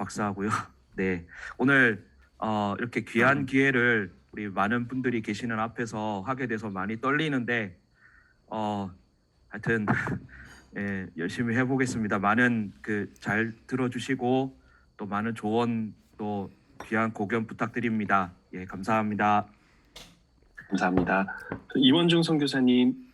박사하고요. 네, 오늘 이렇게 귀한 기회를 우리 많은 분들이 계시는 앞에서 하게 돼서 많이 떨리는데 하여튼 예, 열심히 해보겠습니다. 많은 잘 들어주시고 또 많은 조언 또 귀한 고견 부탁드립니다. 예, 감사합니다. 감사합니다. 이원중 선교사님.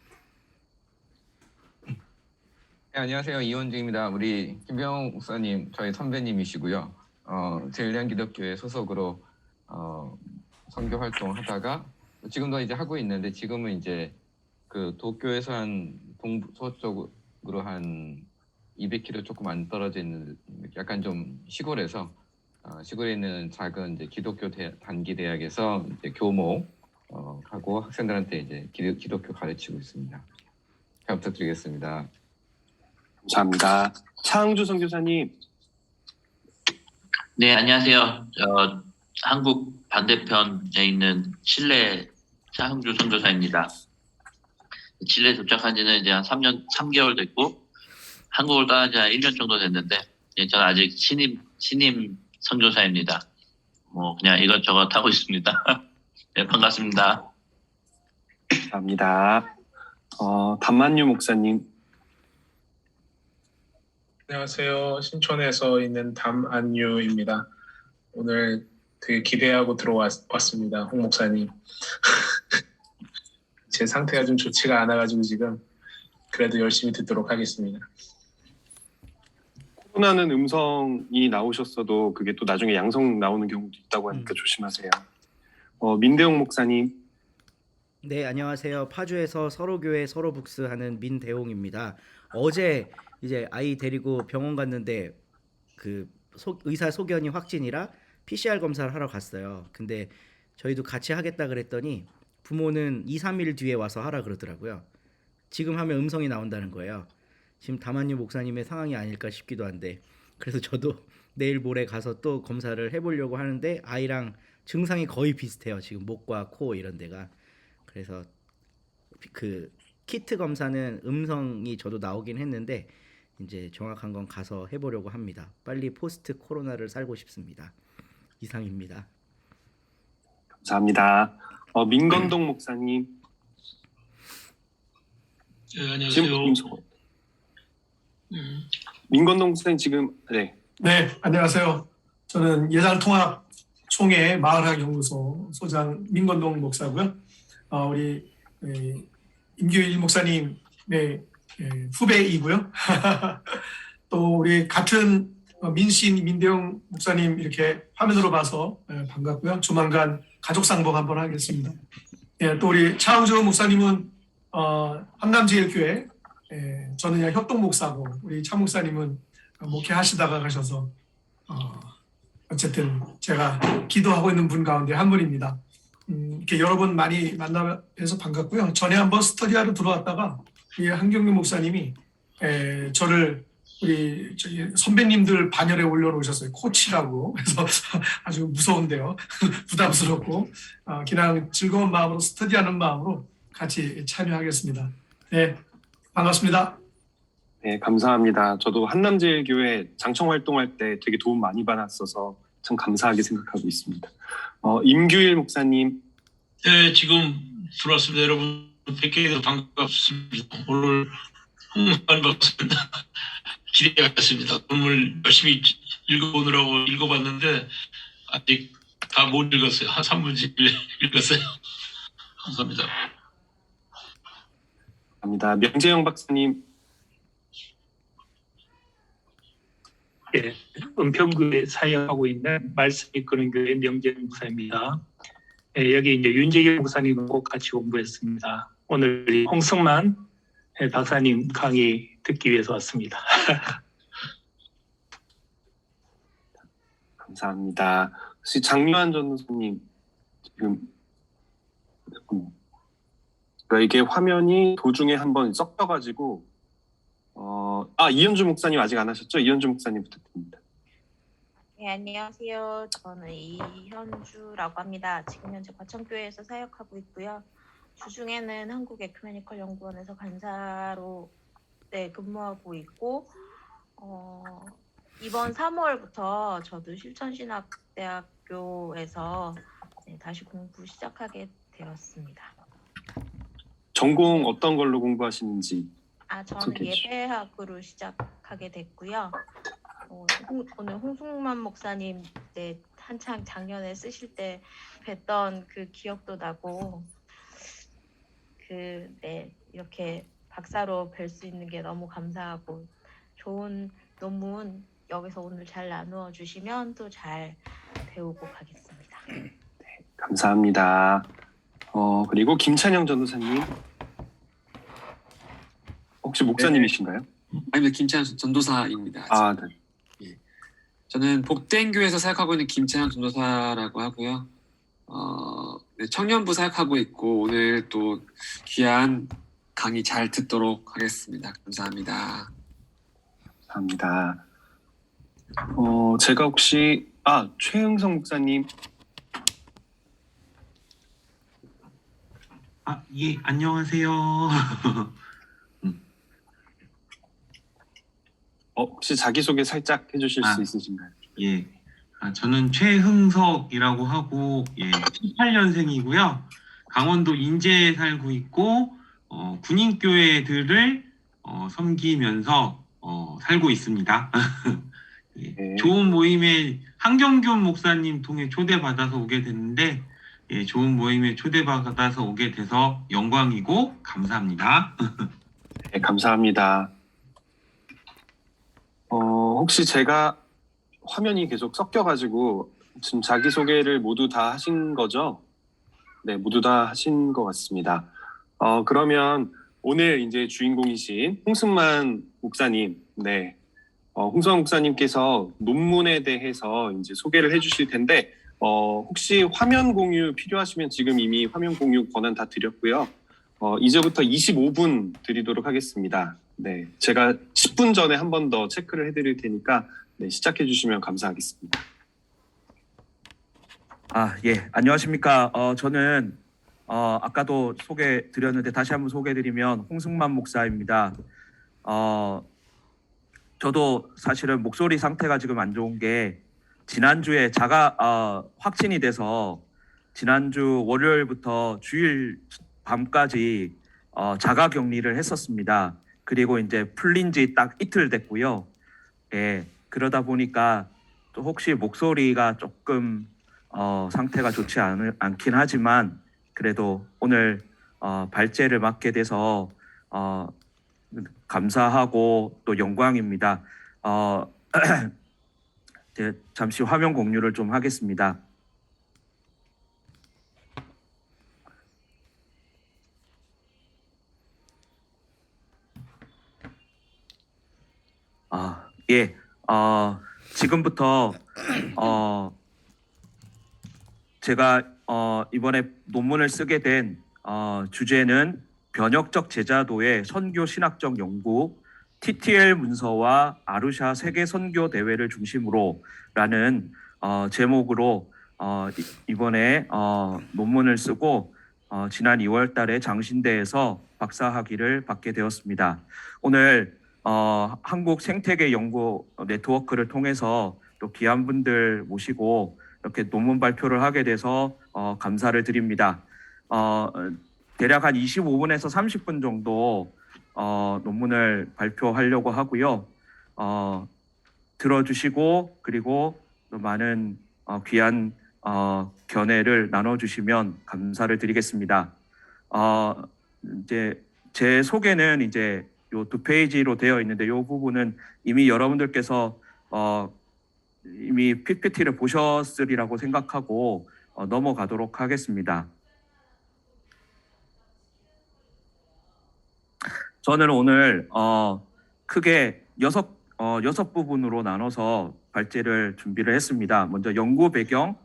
네, 안녕하세요. 이원중입니다. 우리 김병욱 목사님 저희 선배님이시고요. 제1년 소속으로 선교 활동하다가 지금도 이제 하고 있는데 지금은 이제 그 도쿄에서 한 동부 서쪽으로 한 200km 조금 안 떨어져 있는 약간 좀 시골에서 시골에 있는 작은 이제 기독교 단기 대학에서 이제 교목 하고 학생들한테 이제 기독교 가르치고 있습니다. 잘 부탁드리겠습니다. 감사합니다. 차흥주 선교사님. 네, 안녕하세요. 한국 반대편에 있는 칠레 차흥주 선교사입니다. 칠레 도착한 지는 이제 한 3개월 됐고, 한국을 떠난 지 한 1년 정도 됐는데, 저는 아직 신임 선교사입니다. 뭐, 그냥 이것저것 하고 있습니다. 네, 반갑습니다. 감사합니다. 담만유 목사님. 안녕하세요. 신촌에서 있는 담안유입니다. 오늘 되게 기대하고 들어왔습니다. 홍 목사님. 제 상태가 좀 좋지가 않아가지고 지금 그래도 열심히 듣도록 하겠습니다. 코로나는 음성이 나오셨어도 그게 또 나중에 양성 나오는 경우도 있다고 하니까 조심하세요. 민대용 목사님. 네, 안녕하세요. 파주에서 서로교회 서로북스 하는 민대용입니다. 어제 이제 아이 데리고 병원 갔는데 의사 소견이 확진이라 PCR 검사를 하러 갔어요. 근데 저희도 같이 하겠다 그랬더니 부모는 2, 3일 뒤에 와서 하라 그러더라고요. 지금 하면 음성이 나온다는 거예요. 지금 담한유 목사님의 상황이 아닐까 싶기도 한데, 그래서 저도 내일 모레 가서 또 검사를 해보려고 하는데 아이랑 증상이 거의 비슷해요. 지금 목과 코 이런 데가. 그래서 키트 검사는 음성이 저도 나오긴 했는데 이제 정확한 건 가서 해보려고 합니다. 빨리 포스트 코로나를 살고 싶습니다. 이상입니다. 감사합니다. 민건동 목사님. 네, 안녕하세요. 민건동 목사님 지금 네. 네, 안녕하세요. 저는 예장통합총회 마을학연구소 소장 민건동 목사고요. 우리 임규일 목사님의 후배이고요. 또 우리 같은 민신 민대영 목사님 이렇게 화면으로 봐서 반갑고요. 조만간 가족상봉 한번 하겠습니다. 또 우리 차흥주 목사님은 함남제일교회, 저는 그냥 협동 목사고 우리 차 목사님은 목회하시다가 가셔서 어쨌든 제가 기도하고 있는 분 가운데 한 분입니다. 이렇게 여러 번 많이 만나서 반갑고요. 전에 한번 스터디하러 들어왔다가 이 한경규 목사님이 저를 우리 선배님들 반열에 올려놓으셨어요. 코치라고. 그래서 아주 무서운데요. 부담스럽고 그냥 즐거운 마음으로 스터디하는 마음으로 같이 참여하겠습니다. 네, 반갑습니다. 네, 감사합니다. 저도 한남제일교회 장청 활동할 때 되게 도움 많이 받았어서 참 감사하게 생각하고 있습니다. 임규일 목사님. 네, 지금 들어왔습니다. 여러분 뵙게 돼서 반갑습니다. 오늘 홍만 박사입니다. 기대하겠습니다. 오늘 열심히 읽어보느라고 읽어봤는데 아직 다 못 읽었어요. 한 3분씩 읽었어요. 감사합니다. 감사합니다. 명재영 박사님. 예, 은평구에 사역하고 있는 말씀 이끄는 교회 명재영 목사입니다. 예, 여기 이제 윤재경 목사님하고 같이 공부했습니다. 오늘 홍승만 박사님 강의 듣기 위해서 왔습니다. 감사합니다. 혹시 장유한 전도사님 지금 이게 화면이 도중에 한번 섞여가지고 이현주 목사님 아직 안 하셨죠? 이현주 목사님 부탁드립니다. 네, 안녕하세요. 저는 이현주라고 합니다. 지금 현재 과천교회에서 사역하고 있고요. 주중에는 한국 에큐메니컬 연구원에서 간사로 근무하고 있고 이번 3월부터 저도 실천신학대학교에서 다시 공부 시작하게 되었습니다. 전공 어떤 걸로 공부하시는지 저는 소개해 주시죠. 예배학으로 시작하게 됐고요. 오늘 홍승만 목사님 한창 작년에 쓰실 때 뵀던 그 기억도 나고 이렇게 박사로 뵐 수 있는 게 너무 감사하고 좋은 논문 여기서 오늘 잘 나누어 주시면 또 잘 배우고 가겠습니다. 감사합니다. 그리고 김찬영 전도사님 혹시 목사님이신가요? 아닙니다. 김찬영 전도사입니다. 아, 네. 저는 복된 교회에서 사역하고 있는 김찬영 전도사라고 하고요. 네, 청년부 사역하고 있고 오늘 또 귀한 강의 잘 듣도록 하겠습니다. 감사합니다. 감사합니다. 제가 혹시 최흥성 목사님 예, 안녕하세요. 혹시 자기소개 살짝 해주실 수 있으신가요? 예. 저는 최흥석이라고 하고 78년생이고요. 강원도 인제에 살고 있고 군인교회들을 섬기면서 살고 있습니다. 예, 네. 좋은 모임에 한경균 목사님 통해 초대받아서 오게 됐는데 좋은 모임에 초대받아서 오게 돼서 영광이고 감사합니다. 네, 감사합니다. 혹시 제가 화면이 계속 섞여가지고 지금 자기소개를 모두 다 하신 거죠? 네, 모두 다 하신 것 같습니다. 그러면 오늘 이제 주인공이신 홍승만 목사님, 네, 홍승만 목사님께서 논문에 대해서 이제 소개를 해주실 텐데, 혹시 화면 공유 필요하시면 지금 이미 화면 공유 권한 다 드렸고요. 이제부터 25분 드리도록 하겠습니다. 네, 제가 10분 전에 한 번 더 체크를 해드릴 테니까 네, 시작해 주시면 감사하겠습니다. 예, 안녕하십니까. 저는 아까도 소개 드렸는데 다시 한번 소개 드리면 홍승만 목사입니다. 저도 사실은 목소리 상태가 지금 안 좋은 게 지난주에 확진이 돼서 지난주 월요일부터 주일 밤까지 자가 격리를 했었습니다. 그리고 이제 풀린 지 딱 이틀 됐고요. 예, 그러다 보니까 또 혹시 목소리가 조금 상태가 좋지 않긴 하지만 그래도 오늘 발제를 맡게 돼서 감사하고 또 영광입니다. 잠시 화면 공유를 좀 하겠습니다. 예, 지금부터 제가 이번에 논문을 쓰게 된 주제는 변혁적 제자도의 선교 신학적 연구 TTL 문서와 아루샤 세계 선교 대회를 중심으로라는 제목으로 이번에 논문을 쓰고 지난 2월 달에 장신대에서 박사학위를 받게 되었습니다. 오늘 한국 생태계 연구 네트워크를 통해서 또 귀한 분들 모시고 이렇게 논문 발표를 하게 돼서 감사를 드립니다. 대략 한 25분에서 30분 정도 논문을 발표하려고 하고요. 들어주시고 그리고 또 많은 귀한 견해를 나눠주시면 감사를 드리겠습니다. 이제 제 소개는 이제 요 2페이지로 되어 있는데 이 부분은 이미 여러분들께서 이미 PPT를 보셨으리라고 생각하고 넘어가도록 하겠습니다. 저는 오늘 크게 여섯 부분으로 나눠서 발제를 준비를 했습니다. 먼저 연구 배경,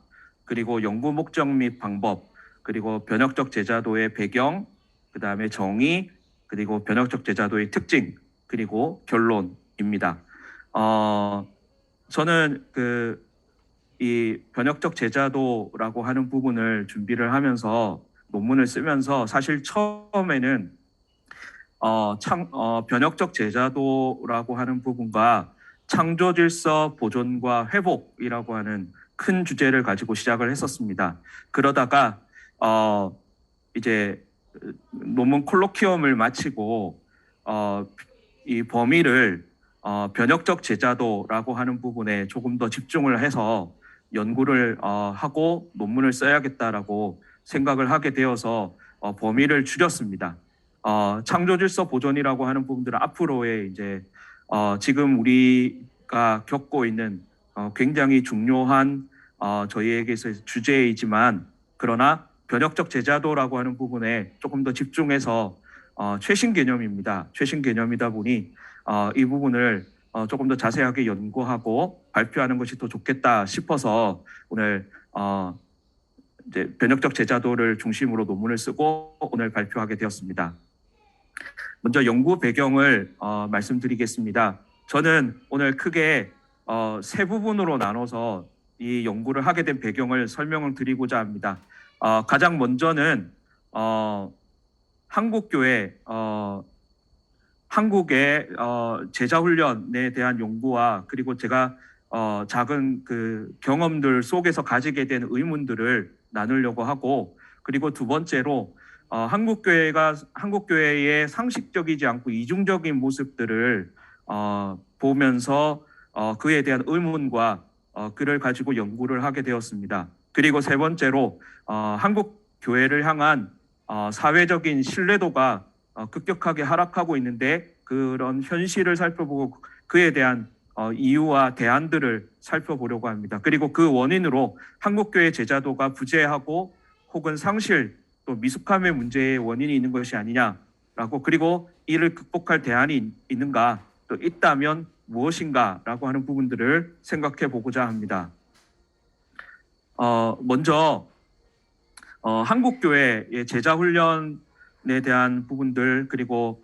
그리고 연구 목적 및 방법, 그리고 변혁적 제자도의 배경, 그 다음에 정의, 그리고 변혁적 제자도의 특징, 그리고 결론입니다. 저는 이 변혁적 제자도라고 하는 부분을 준비를 하면서 논문을 쓰면서 사실 처음에는 변혁적 제자도라고 하는 부분과 창조 질서 보존과 회복이라고 하는 큰 주제를 가지고 시작을 했었습니다. 그러다가 이제 논문 콜로퀴엄을 마치고 이 범위를 변혁적 제자도라고 하는 부분에 조금 더 집중을 해서 연구를 하고 논문을 써야겠다라고 생각을 하게 되어서 범위를 줄였습니다. 창조질서 보존이라고 하는 부분들은 앞으로의 이제 지금 우리가 겪고 있는 굉장히 중요한 저희에게서 주제이지만 그러나 변혁적 제자도라고 하는 부분에 조금 더 집중해서 최신 개념입니다. 최신 개념이다 보니 이 부분을 조금 더 자세하게 연구하고 발표하는 것이 더 좋겠다 싶어서 오늘 이제 변혁적 제자도를 중심으로 논문을 쓰고 오늘 발표하게 되었습니다. 먼저 연구 배경을 말씀드리겠습니다. 저는 오늘 크게 세 부분으로 나눠서 이 연구를 하게 된 배경을 설명을 드리고자 합니다. 가장 먼저는 한국교회 한국의 제자훈련에 대한 연구와 그리고 제가 작은 그 경험들 속에서 가지게 된 의문들을 나누려고 하고 그리고 두 번째로 한국교회의 상식적이지 않고 이중적인 모습들을 보면서 그에 대한 의문과 그를 가지고 연구를 하게 되었습니다. 그리고 세 번째로 한국 교회를 향한 사회적인 신뢰도가 급격하게 하락하고 있는데 그런 현실을 살펴보고 그에 대한 이유와 대안들을 살펴보려고 합니다. 그리고 그 원인으로 한국교회 제자도가 부재하고 혹은 상실 또 미숙함의 문제의 원인이 있는 것이 아니냐라고 그리고 이를 극복할 대안이 있는가 또 있다면 무엇인가라고 하는 부분들을 생각해 보고자 합니다. 먼저 한국교회의 제자훈련에 대한 부분들 그리고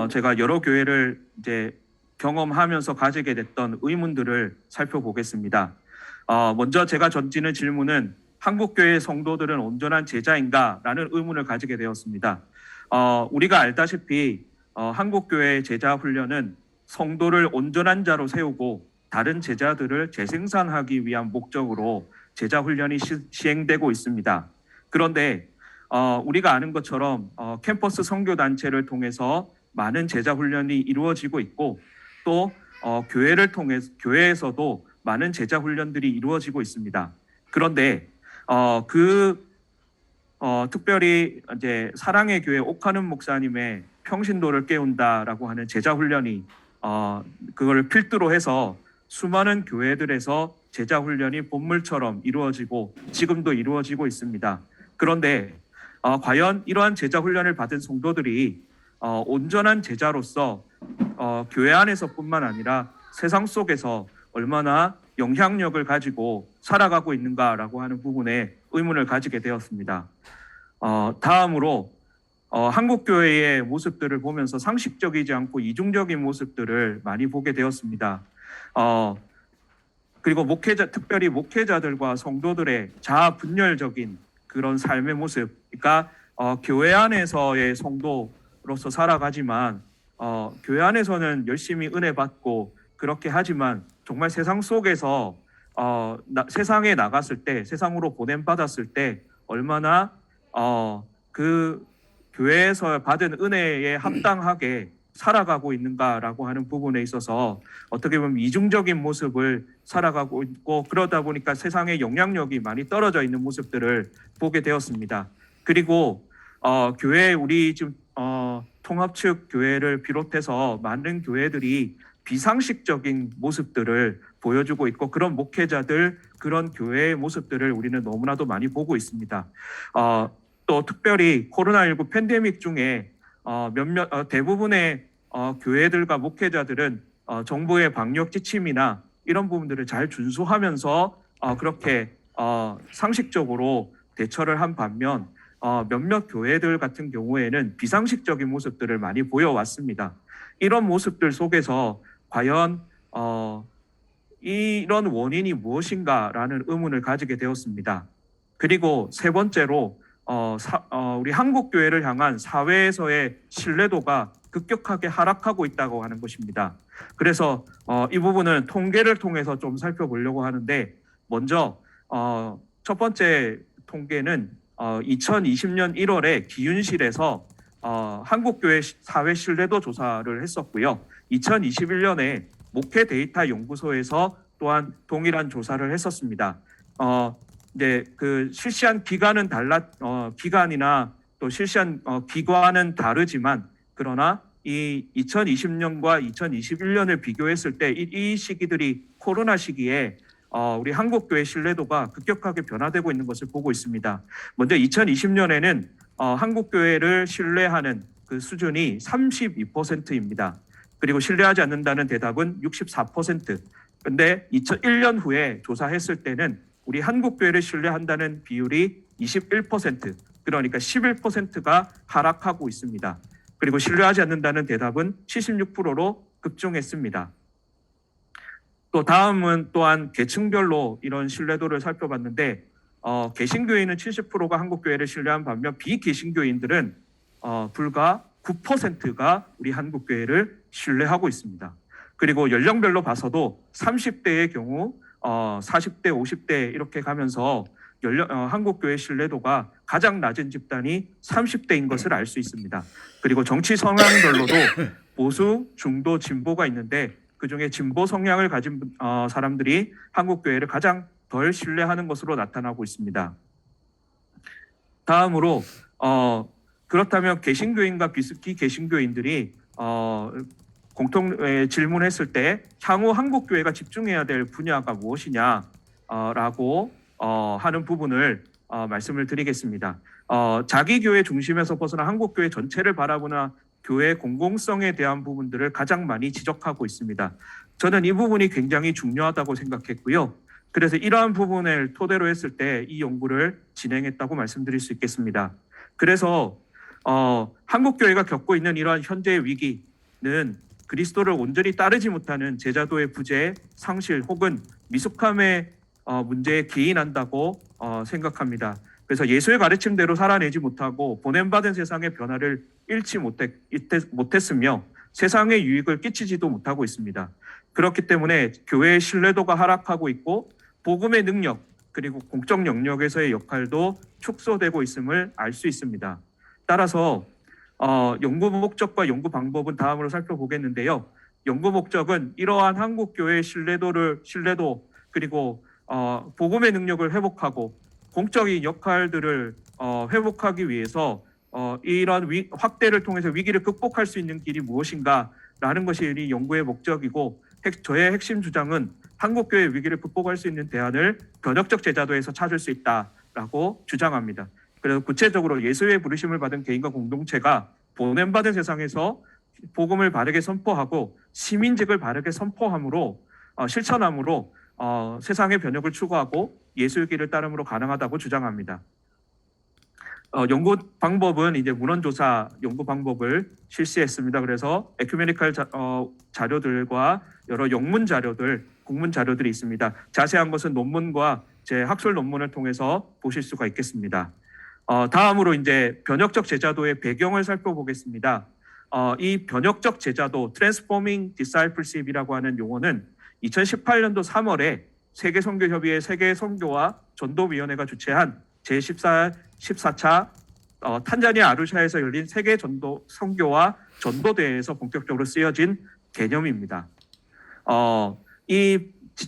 제가 여러 교회를 이제 경험하면서 가지게 됐던 의문들을 살펴보겠습니다. 먼저 제가 던지는 질문은 한국교회 성도들은 온전한 제자인가라는 의문을 가지게 되었습니다. 우리가 알다시피 한국교회 제자훈련은 성도를 온전한 자로 세우고 다른 제자들을 재생산하기 위한 목적으로 제자훈련이 시행되고 있습니다. 그런데 우리가 아는 것처럼 캠퍼스 선교단체를 통해서 많은 제자훈련이 이루어지고 있고 또 교회를 통해서 교회에서도 많은 제자훈련들이 이루어지고 있습니다. 그런데 특별히 이제 사랑의 교회 옥하는 목사님의 평신도를 깨운다라고 하는 제자훈련이 그걸 필두로 해서 수많은 교회들에서 제자훈련이 본물처럼 이루어지고 지금도 이루어지고 있습니다. 그런데 과연 이러한 제자훈련을 받은 성도들이 온전한 제자로서 교회 안에서뿐만 아니라 세상 속에서 얼마나 영향력을 가지고 살아가고 있는가라고 하는 부분에 의문을 가지게 되었습니다. 다음으로 한국교회의 모습들을 보면서 상식적이지 않고 이중적인 모습들을 많이 보게 되었습니다. 그리고 특별히 목회자들과 성도들의 자아 분열적인 그런 삶의 모습, 그러니까 교회 안에서의 성도로서 살아가지만 교회 안에서는 열심히 은혜 받고 그렇게 하지만 정말 세상 속에서 세상에 나갔을 때, 세상으로 보냄받았을 때 얼마나 그 교회에서 받은 은혜에 합당하게 살아가고 있는가라고 하는 부분에 있어서 어떻게 보면 이중적인 모습을 살아가고 있고 그러다 보니까 세상의 영향력이 많이 떨어져 있는 모습들을 보게 되었습니다. 그리고 교회 우리 지금 통합 측 교회를 비롯해서 많은 교회들이 비상식적인 모습들을 보여주고 있고 그런 목회자들 그런 교회의 모습들을 우리는 너무나도 많이 보고 있습니다. 또 특별히 코로나19 팬데믹 중에 대부분의 교회들과 목회자들은 정부의 방역 지침이나 이런 부분들을 잘 준수하면서 그렇게 상식적으로 대처를 한 반면 몇몇 교회들 같은 경우에는 비상식적인 모습들을 많이 보여왔습니다. 이런 모습들 속에서 과연 이런 원인이 무엇인가라는 의문을 가지게 되었습니다. 그리고 세 번째로 우리 한국 교회를 향한 사회에서의 신뢰도가 급격하게 하락하고 있다고 하는 것입니다. 그래서 이 부분은 통계를 통해서 좀 살펴보려고 하는데, 먼저 첫 번째 통계는 2020년 1월에 기윤실에서 한국교회 사회 신뢰도 조사를 했었고요. 2021년에 목회 데이터 연구소에서 또한 동일한 조사를 했었습니다. 이제 그 실시한 기간은 기간이나 또 실시한 기관은 다르지만, 그러나 이 2020년과 2021년을 비교했을 때 이 시기들이 코로나 시기에 우리 한국교회 신뢰도가 급격하게 변화되고 있는 것을 보고 있습니다. 먼저 2020년에는 한국교회를 신뢰하는 그 수준이 32%입니다. 그리고 신뢰하지 않는다는 대답은 64%. 근데 2001년 후에 조사했을 때는 우리 한국교회를 신뢰한다는 비율이 21%, 그러니까 11%가 하락하고 있습니다. 그리고 신뢰하지 않는다는 대답은 76%로 급증했습니다. 또 다음은 또한 계층별로 이런 신뢰도를 살펴봤는데, 개신교인은 70%가 한국교회를 신뢰한 반면 비개신교인들은 불과 9%가 우리 한국교회를 신뢰하고 있습니다. 그리고 연령별로 봐서도 30대의 경우 40대, 50대 이렇게 가면서 한국교회 신뢰도가 가장 낮은 집단이 30대인 것을 알 수 있습니다. 그리고 정치 성향별로도 보수, 중도, 진보가 있는데, 그중에 진보 성향을 가진 사람들이 한국교회를 가장 덜 신뢰하는 것으로 나타나고 있습니다. 다음으로 그렇다면 개신교인과 비개신교인들이 공통 질문했을 때 향후 한국교회가 집중해야 될 분야가 무엇이냐라고 하는 부분을 말씀을 드리겠습니다. 자기 교회 중심에서 벗어나 한국교회 전체를 바라보나 교회 공공성에 대한 부분들을 가장 많이 지적하고 있습니다. 저는 이 부분이 굉장히 중요하다고 생각했고요. 그래서 이러한 부분을 토대로 했을 때 이 연구를 진행했다고 말씀드릴 수 있겠습니다. 그래서 한국교회가 겪고 있는 이러한 현재의 위기는 그리스도를 온전히 따르지 못하는 제자도의 부재, 상실 혹은 미숙함의 문제에 기인한다고 생각합니다. 그래서 예수의 가르침대로 살아내지 못하고 보냄받은 세상의 변화를 잃지 못했으며 세상의 유익을 끼치지도 못하고 있습니다. 그렇기 때문에 교회의 신뢰도가 하락하고 있고 복음의 능력 그리고 공적 영역에서의 역할도 축소되고 있음을 알 수 있습니다. 따라서 연구 목적과 연구 방법은 다음으로 살펴보겠는데요. 연구 목적은 이러한 한국교회의 신뢰도 그리고 복음의 능력을 회복하고 공적인 역할들을 회복하기 위해서 이런 확대를 통해서 위기를 극복할 수 있는 길이 무엇인가라는 것이 이 연구의 목적이고, 저의 핵심 주장은 한국교회의 위기를 극복할 수 있는 대안을 변혁적 제자도에서 찾을 수 있다라고 주장합니다. 그래서 구체적으로 예수의 부르심을 받은 개인과 공동체가 보냄받은 세상에서 복음을 바르게 선포하고 시민직을 바르게 선포함으로 실천함으로 세상의 변혁을 추구하고 예수의 길을 따름으로 가능하다고 주장합니다. 연구 방법은 이제 문헌조사 연구 방법을 실시했습니다. 그래서 에큐메니컬 자료들과 여러 영문 자료들, 국문 자료들이 있습니다. 자세한 것은 논문과 제 학술 논문을 통해서 보실 수가 있겠습니다. 다음으로 이제 변혁적 제자도의 배경을 살펴보겠습니다. 이 변혁적 제자도 (Transforming Discipleship이라고 하는 용어는 2018년도 3월에 세계선교협의회 세계선교와 전도위원회가 주최한 제14차 탄자니아 아루샤에서 열린 세계 선교와 전도대회에서 본격적으로 쓰여진 개념입니다. 이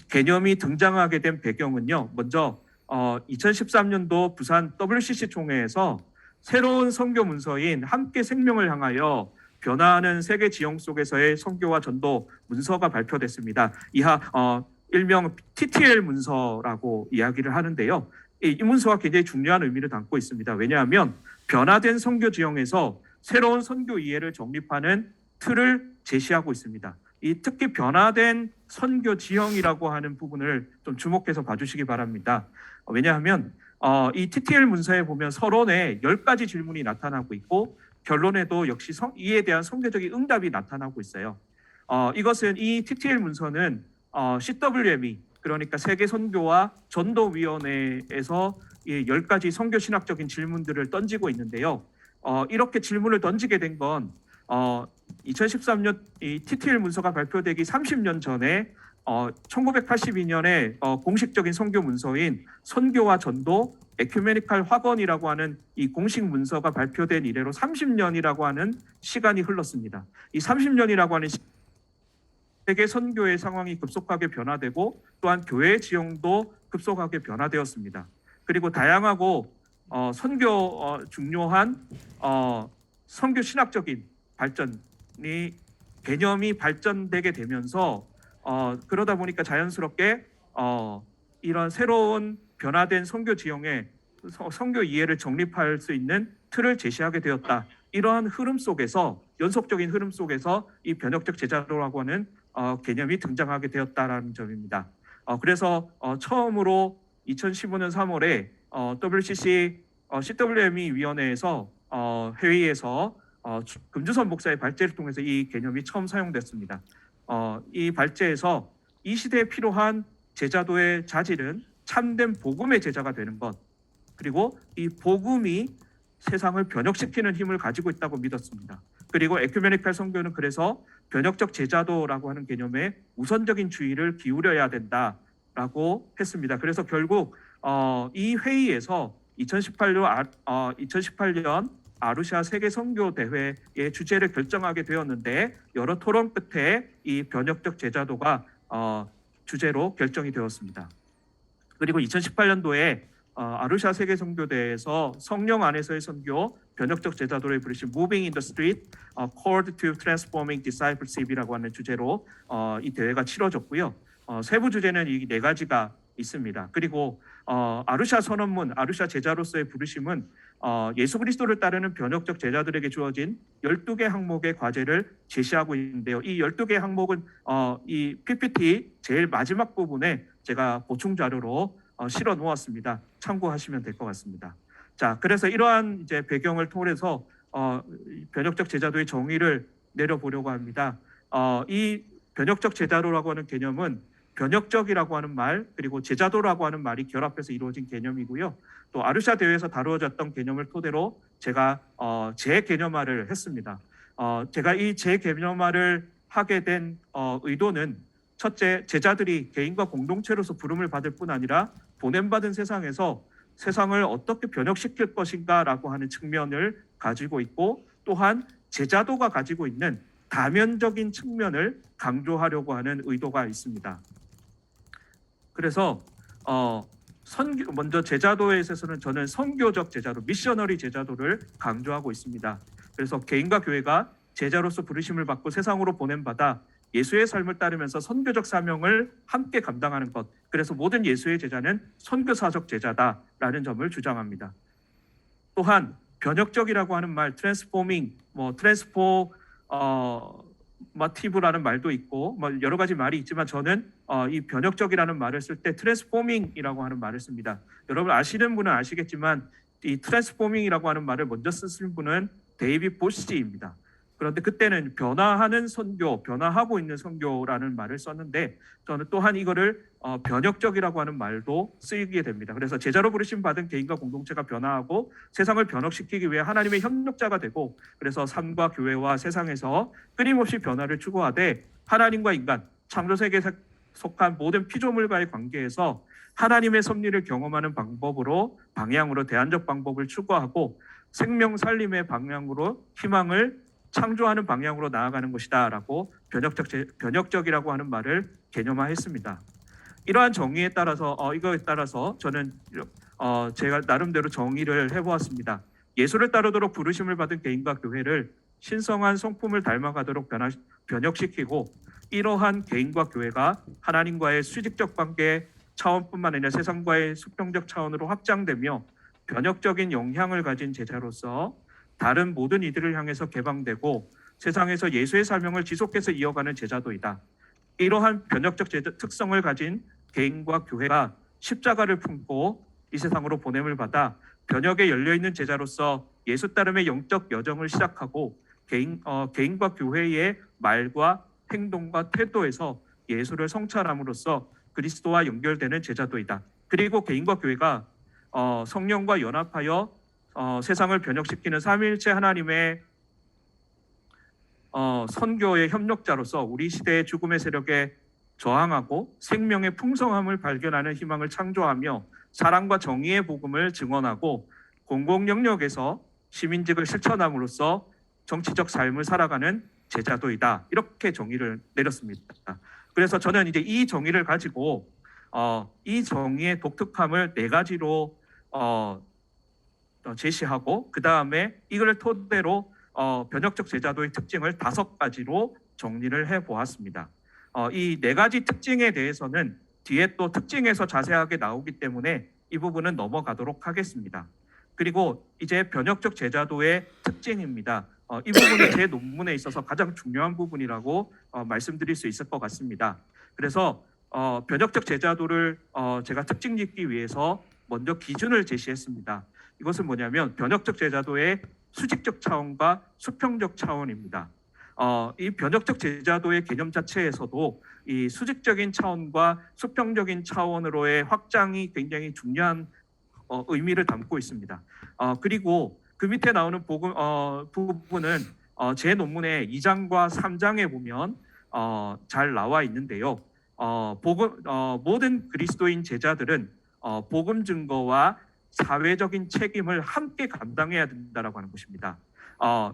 개념이 등장하게 된 배경은요, 먼저 2013년도 부산 WCC 총회에서 새로운 선교 문서인 함께 생명을 향하여 변화하는 세계 지형 속에서의 선교와 전도 문서가 발표됐습니다. 이하 일명 TTL 문서라고 이야기를 하는데요. 이 문서가 굉장히 중요한 의미를 담고 있습니다. 왜냐하면 변화된 선교 지형에서 새로운 선교 이해를 정립하는 틀을 제시하고 있습니다. 이 특히 변화된 선교 지형이라고 하는 부분을 좀 주목해서 봐주시기 바랍니다. 왜냐하면 이 TTL 문서에 보면 서론에 10가지 질문이 나타나고 있고 결론에도 역시 이에 대한 선교적인 응답이 나타나고 있어요. 이것은 이 TTL 문서는 CWME 그러니까 세계 선교와 전도위원회에서 이 10가지 선교 신학적인 질문들을 던지고 있는데요. 이렇게 질문을 던지게 된 건 2013년 이 TTL 문서가 발표되기 30년 전에 1982년에 공식적인 선교 문서인 선교와 전도 에큐메니칼 확언이라고 하는 이 공식 문서가 발표된 이래로 30년이라고 하는 시간이 흘렀습니다. 이 30년이라고 하는 세계 선교의 상황이 급속하게 변화되고 또한 교회 지형도 급속하게 변화되었습니다. 그리고 다양하고 선교 중요한 선교 신학적인 발전이 개념이 발전되게 되면서 그러다 보니까 자연스럽게 이런 새로운 변화된 선교 지형의 선교 이해를 정립할 수 있는 틀을 제시하게 되었다. 이러한 흐름 속에서 연속적인 흐름 속에서 이 변혁적 제자도라고 하는 개념이 등장하게 되었다라는 점입니다. 그래서 처음으로 2015년 3월에 WCC CWME 위원회에서 회의에서 금주선 목사의 발제를 통해서 이 개념이 처음 사용됐습니다. 이 발제에서 이 시대에 필요한 제자도의 자질은 참된 복음의 제자가 되는 것, 그리고 이 복음이 세상을 변혁시키는 힘을 가지고 있다고 믿었습니다. 그리고 에큐메니칼 선교는 그래서 변혁적 제자도라고 하는 개념에 우선적인 주의를 기울여야 된다라고 했습니다. 그래서 결국 이 회의에서 2018년 아루샤 세계 선교 대회의 주제를 결정하게 되었는데 여러 토론 끝에 이 변혁적 제자도가 주제로 결정이 되었습니다. 그리고 2018년도에 아루샤 세계 선교대회에서 성령 안에서의 선교 변혁적 제자도를 부르신 Moving in the Street, Called to Transforming Discipleship이라고 하는 주제로 이 대회가 치러졌고요. 세부 주제는 이 4가지가 있습니다. 그리고 아루샤 선언문, 아루샤 제자로서의 부르심은 예수 그리스도를 따르는 변혁적 제자들에게 주어진 12개 항목의 과제를 제시하고 있는데요. 이 12개 항목은 이 PPT 제일 마지막 부분에 제가 보충 자료로 실어 놓았습니다. 참고하시면 될 것 같습니다. 자, 그래서 이러한 이제 배경을 통해서 변혁적 제자도의 정의를 내려보려고 합니다. 이 변혁적 제자도라고 하는 개념은 변혁적이라고 하는 말, 그리고 제자도라고 하는 말이 결합해서 이루어진 개념이고요. 또 아루샤 대회에서 다루어졌던 개념을 토대로 제가 재개념화를 했습니다. 제가 이 재개념화를 하게 된 의도는 첫째, 제자들이 개인과 공동체로서 부름을 받을 뿐 아니라 보냄받은 세상에서 세상을 어떻게 변혁시킬 것인가라고 하는 측면을 가지고 있고, 또한 제자도가 가지고 있는 다면적인 측면을 강조하려고 하는 의도가 있습니다. 그래서 먼저 제자도에 있어서는 저는 선교적 제자도, 미셔너리 제자도를 강조하고 있습니다. 그래서 개인과 교회가 제자로서 부르심을 받고 세상으로 보냄받아 예수의 삶을 따르면서 선교적 사명을 함께 감당하는 것. 그래서 모든 예수의 제자는 선교사적 제자다라는 점을 주장합니다. 또한 변혁적이라고 하는 말, 트랜스포밍, 트랜스포마티브라는 말도 있고 여러 가지 말이 있지만 저는 이 변혁적이라는 말을 쓸 때 트랜스포밍이라고 하는 말을 씁니다. 여러분 아시는 분은 아시겠지만 이 트랜스포밍이라고 하는 말을 먼저 쓰신 분은 데이빗 보시입니다. 그런데 그때는 변화하는 선교, 변화하고 있는 선교라는 말을 썼는데 저는 또한 이거를 변혁적이라고 하는 말도 쓰이게 됩니다. 그래서 제자로 부르심 받은 개인과 공동체가 변화하고 세상을 변혁시키기 위해 하나님의 협력자가 되고, 그래서 삶과 교회와 세상에서 끊임없이 변화를 추구하되 하나님과 인간, 창조 세계에 속한 모든 피조물과의 관계에서 하나님의 섭리를 경험하는 방향으로 대안적 방법을 추구하고 생명 살림의 방향으로 희망을 창조하는 방향으로 나아가는 것이다라고 변혁적이라고 하는 말을 개념화했습니다. 이러한 정의에 따라서 이거에 따라서 저는 제가 나름대로 정의를 해보았습니다. 예수를 따르도록 부르심을 받은 개인과 교회를 신성한 성품을 닮아가도록 변혁시키고, 이러한 개인과 교회가 하나님과의 수직적 관계 차원뿐만 아니라 세상과의 수평적 차원으로 확장되며 변혁적인 영향을 가진 제자로서 다른 모든 이들을 향해서 개방되고 세상에서 예수의 사명을 지속해서 이어가는 제자도이다. 이러한 변혁적 특성을 가진 개인과 교회가 십자가를 품고 이 세상으로 보냄을 받아 변혁에 열려있는 제자로서 예수 따름의 영적 여정을 시작하고 개인과 교회의 말과 행동과 태도에서 예수를 성찰함으로써 그리스도와 연결되는 제자도이다. 그리고 개인과 교회가 성령과 연합하여 세상을 변혁시키는 삼위일체 하나님의 선교의 협력자로서 우리 시대의 죽음의 세력에 저항하고 생명의 풍성함을 발견하는 희망을 창조하며 사랑과 정의의 복음을 증언하고 공공 영역에서 시민직을 실천함으로써 정치적 삶을 살아가는 제자도이다. 이렇게 정의를 내렸습니다. 그래서 저는 이제 이 정의를 가지고 이 정의의 독특함을 4가지로 제시하고 그 다음에 이걸 토대로 변혁적 제자도의 특징을 5가지로 정리를 해보았습니다. 이 4가지 특징에 대해서는 뒤에 또 특징에서 자세하게 나오기 때문에 이 부분은 넘어가도록 하겠습니다. 그리고 이제 변혁적 제자도의 특징입니다. 이 부분이 제 논문에 있어서 가장 중요한 부분이라고 말씀드릴 수 있을 것 같습니다. 그래서 변혁적 제자도를 제가 특징 짓기 위해서 먼저 기준을 제시했습니다. 이것은 뭐냐면 변혁적 제자도의 수직적 차원과 수평적 차원입니다. 이 변혁적 제자도의 개념 자체에서도 이 수직적인 차원과 수평적인 차원으로의 확장이 굉장히 중요한 의미를 담고 있습니다. 그리고 그 밑에 나오는 부분은 제 논문의 2장과 3장에 보면 잘 나와 있는데요. 모든 그리스도인 제자들은 복음 증거와 사회적인 책임을 함께 감당해야 된다라고 하는 것입니다.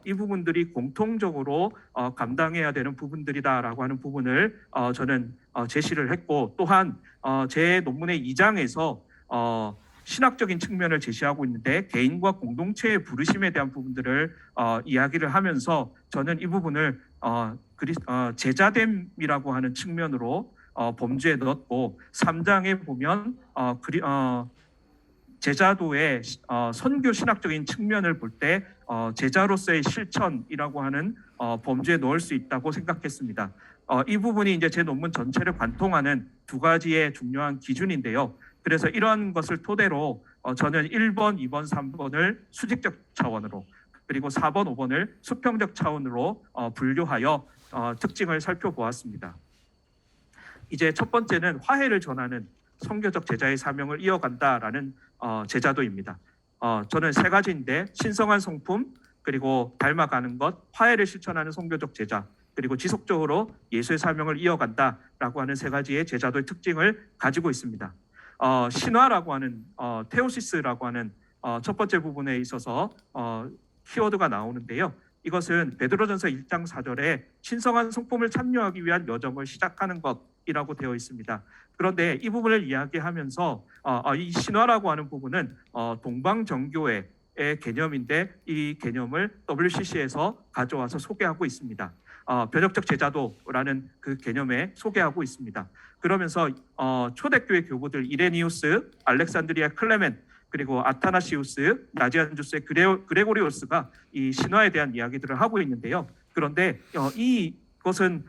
이 부분들이 공통적으로 감당해야 되는 부분들이다라고 하는 부분을 저는 제시를 했고, 또한 제 논문의 2장에서 신학적인 측면을 제시하고 있는데 개인과 공동체의 부르심에 대한 부분들을 이야기를 하면서 저는 이 부분을 제자됨이라고 하는 측면으로 범주에 넣었고, 3장에 보면 제자도의 선교 신학적인 측면을 볼 때 제자로서의 실천이라고 하는 범주에 넣을 수 있다고 생각했습니다. 이 부분이 이제 제 논문 전체를 관통하는 2가지의 중요한 기준인데요. 그래서 이러한 것을 토대로 저는 1번, 2번, 3번을 수직적 차원으로, 그리고 4번, 5번을 수평적 차원으로 분류하여 특징을 살펴보았습니다. 이제 첫 번째는 화해를 전하는 선교적 제자의 사명을 이어간다라는 제자도입니다. 저는 3가지인데 신성한 성품, 그리고 닮아가는 것, 화해를 실천하는 선교적 제자, 그리고 지속적으로 예수의 사명을 이어간다라고 하는 3가지의 제자도의 특징을 가지고 있습니다. 신화라고 하는 테오시스라고 하는 첫 번째 부분에 있어서 키워드가 나오는데요. 이것은 베드로전서 1장 4절에 신성한 성품을 참여하기 위한 여정을 시작하는 것이라고 되어 있습니다. 그런데 이 부분을 이야기하면서 이 신화라고 하는 부분은 동방정교회의 개념인데 이 개념을 WCC에서 가져와서 소개하고 있습니다. 변혁적 제자도라는 그 개념에 소개하고 있습니다. 그러면서 초대교회 교부들 이레니우스, 알렉산드리아 클레멘, 그리고 아타나시우스, 나지안주스의 그레고리오스가 이 신화에 대한 이야기들을 하고 있는데요. 그런데 이것은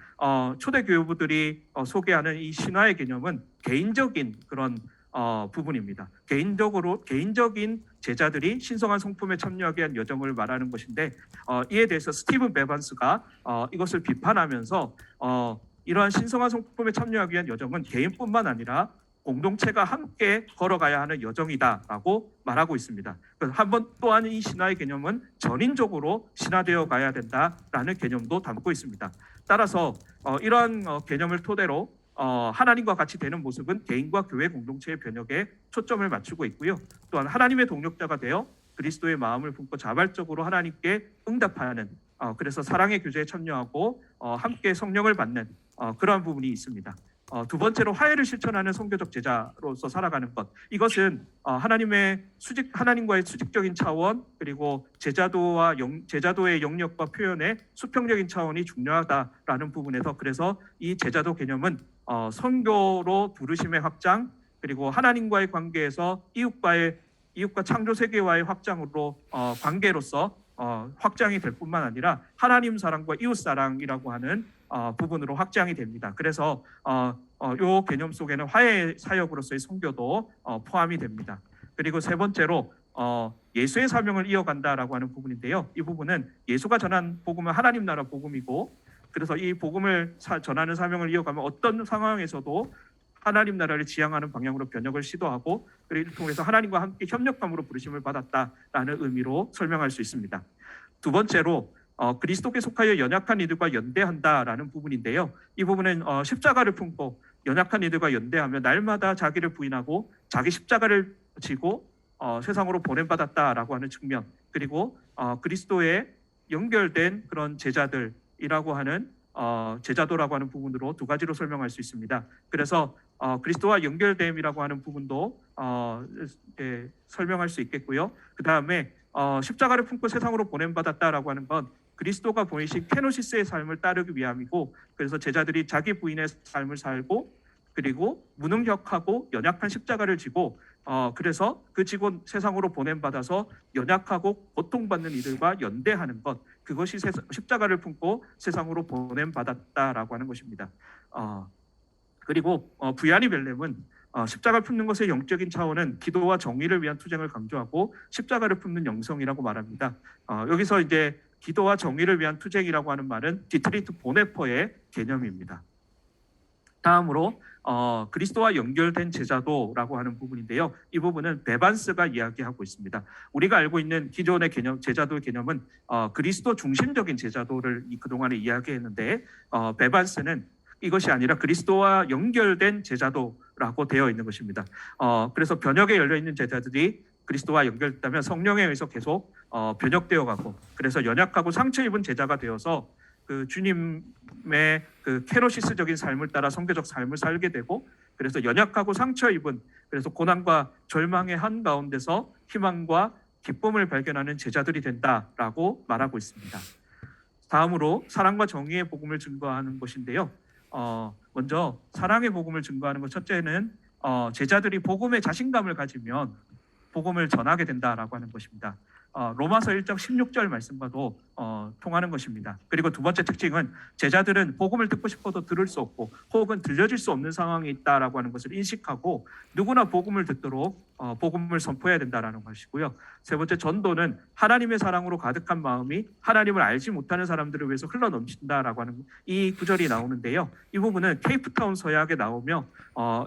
초대교부들이 소개하는 이 신화의 개념은 개인적인 그런 부분입니다. 개인적인 제자들이 신성한 성품에 참여하기 위한 여정을 말하는 것인데 이에 대해서 스티븐 베반스가 이것을 비판하면서 이러한 신성한 성품에 참여하기 위한 여정은 개인뿐만 아니라 공동체가 함께 걸어가야 하는 여정이다라고 말하고 있습니다. 한번 또한 이 신화의 개념은 전인적으로 신화되어 가야 된다라는 개념도 담고 있습니다. 따라서 이러한 개념을 토대로 하나님과 같이 되는 모습은 개인과 교회 공동체의 변혁에 초점을 맞추고 있고요. 또한 하나님의 동력자가 되어 그리스도의 마음을 품고 자발적으로 하나님께 응답하는, 그래서 사랑의 교제에 참여하고 함께 성령을 받는 그러한 부분이 있습니다. 2번째로 화해를 실천하는 선교적 제자로서 살아가는 것. 이것은 하나님과의 수직적인 차원, 그리고 제자도의 영역과 표현의 수평적인 차원이 중요하다라는 부분에서, 그래서 이 제자도 개념은 선교로 부르심의 확장, 그리고 하나님과의 관계에서 이웃과 창조 세계와의 확장으로 관계로서 확장이 될 뿐만 아니라 하나님 사랑과 이웃 사랑이라고 하는 부분으로 확장이 됩니다. 그래서 이 개념 속에는 화해 사역으로서의 선교도 포함이 됩니다. 그리고 3번째로 예수의 사명을 이어간다라고 하는 부분인데요. 이 부분은 예수가 전한 복음은 하나님 나라 복음이고, 그래서 이 복음을 전하는 사명을 이어가면 어떤 상황에서도 하나님 나라를 지향하는 방향으로 변혁을 시도하고 그리고 이를 통해서 하나님과 함께 협력함으로 부르심을 받았다라는 의미로 설명할 수 있습니다. 두 번째로 그리스도께 속하여 연약한 이들과 연대한다라는 부분인데요. 이 부분은 십자가를 품고 연약한 이들과 연대하며 날마다 자기를 부인하고 자기 십자가를 지고 세상으로 보냄받았다라고 하는 측면, 그리고 그리스도에 연결된 그런 제자들이라고 하는 제자도라고 하는 부분으로 두 가지로 설명할 수 있습니다. 그래서 그리스도와 연결됨이라고 하는 부분도 설명할 수 있겠고요. 그 다음에 십자가를 품고 세상으로 보냄받았다라고 하는 건 그리스도가 보이신 케노시스의 삶을 따르기 위함이고, 그래서 제자들이 자기 부인의 삶을 살고 그리고 무능력하고 연약한 십자가를 지고 그래서 그 지고 세상으로 보냄받아서 연약하고 고통받는 이들과 연대하는 것, 그것이 십자가를 품고 세상으로 보냄받았다라고 하는 것입니다. 그리고 부야니 벨렘은 십자가를 품는 것의 영적인 차원은 기도와 정의를 위한 투쟁을 강조하고 십자가를 품는 영성이라고 말합니다. 여기서 이제 기도와 정의를 위한 투쟁이라고 하는 말은 디트리트 보네퍼의 개념입니다. 다음으로 그리스도와 연결된 제자도라고 하는 부분인데요. 이 부분은 베반스가 이야기하고 있습니다. 우리가 알고 있는 기존의 개념, 제자도의 개념은 그리스도 중심적인 제자도를 그동안에 이야기했는데 베반스는 이것이 아니라 그리스도와 연결된 제자도라고 되어 있는 것입니다. 그래서 변혁에 열려 있는 제자들이 그리스도와 연결됐다면 성령에 의해서 계속 변혁되어 가고, 그래서 연약하고 상처 입은 제자가 되어서 그 주님의 그 케노시스적인 삶을 따라 성교적 삶을 살게 되고, 그래서 연약하고 상처 입은, 그래서 고난과 절망의 한 가운데서 희망과 기쁨을 발견하는 제자들이 된다라고 말하고 있습니다. 다음으로 사랑과 정의의 복음을 증거하는 것인데요. 먼저 사랑의 복음을 증거하는 것, 첫째는 제자들이 복음에 자신감을 가지면 복음을 전하게 된다라고 하는 것입니다. 로마서 1장 16절 말씀과도 통하는 것입니다. 그리고 두 번째 특징은 제자들은 복음을 듣고 싶어도 들을 수 없고 혹은 들려질 수 없는 상황에 있다라고 하는 것을 인식하고 누구나 복음을 듣도록 복음을 선포해야 된다라는 것이고요. 세 번째, 전도는 하나님의 사랑으로 가득한 마음이 하나님을 알지 못하는 사람들을 위해서 흘러넘친다라고 하는 이 구절이 나오는데요. 이 부분은 케이프타운 서약에 나오며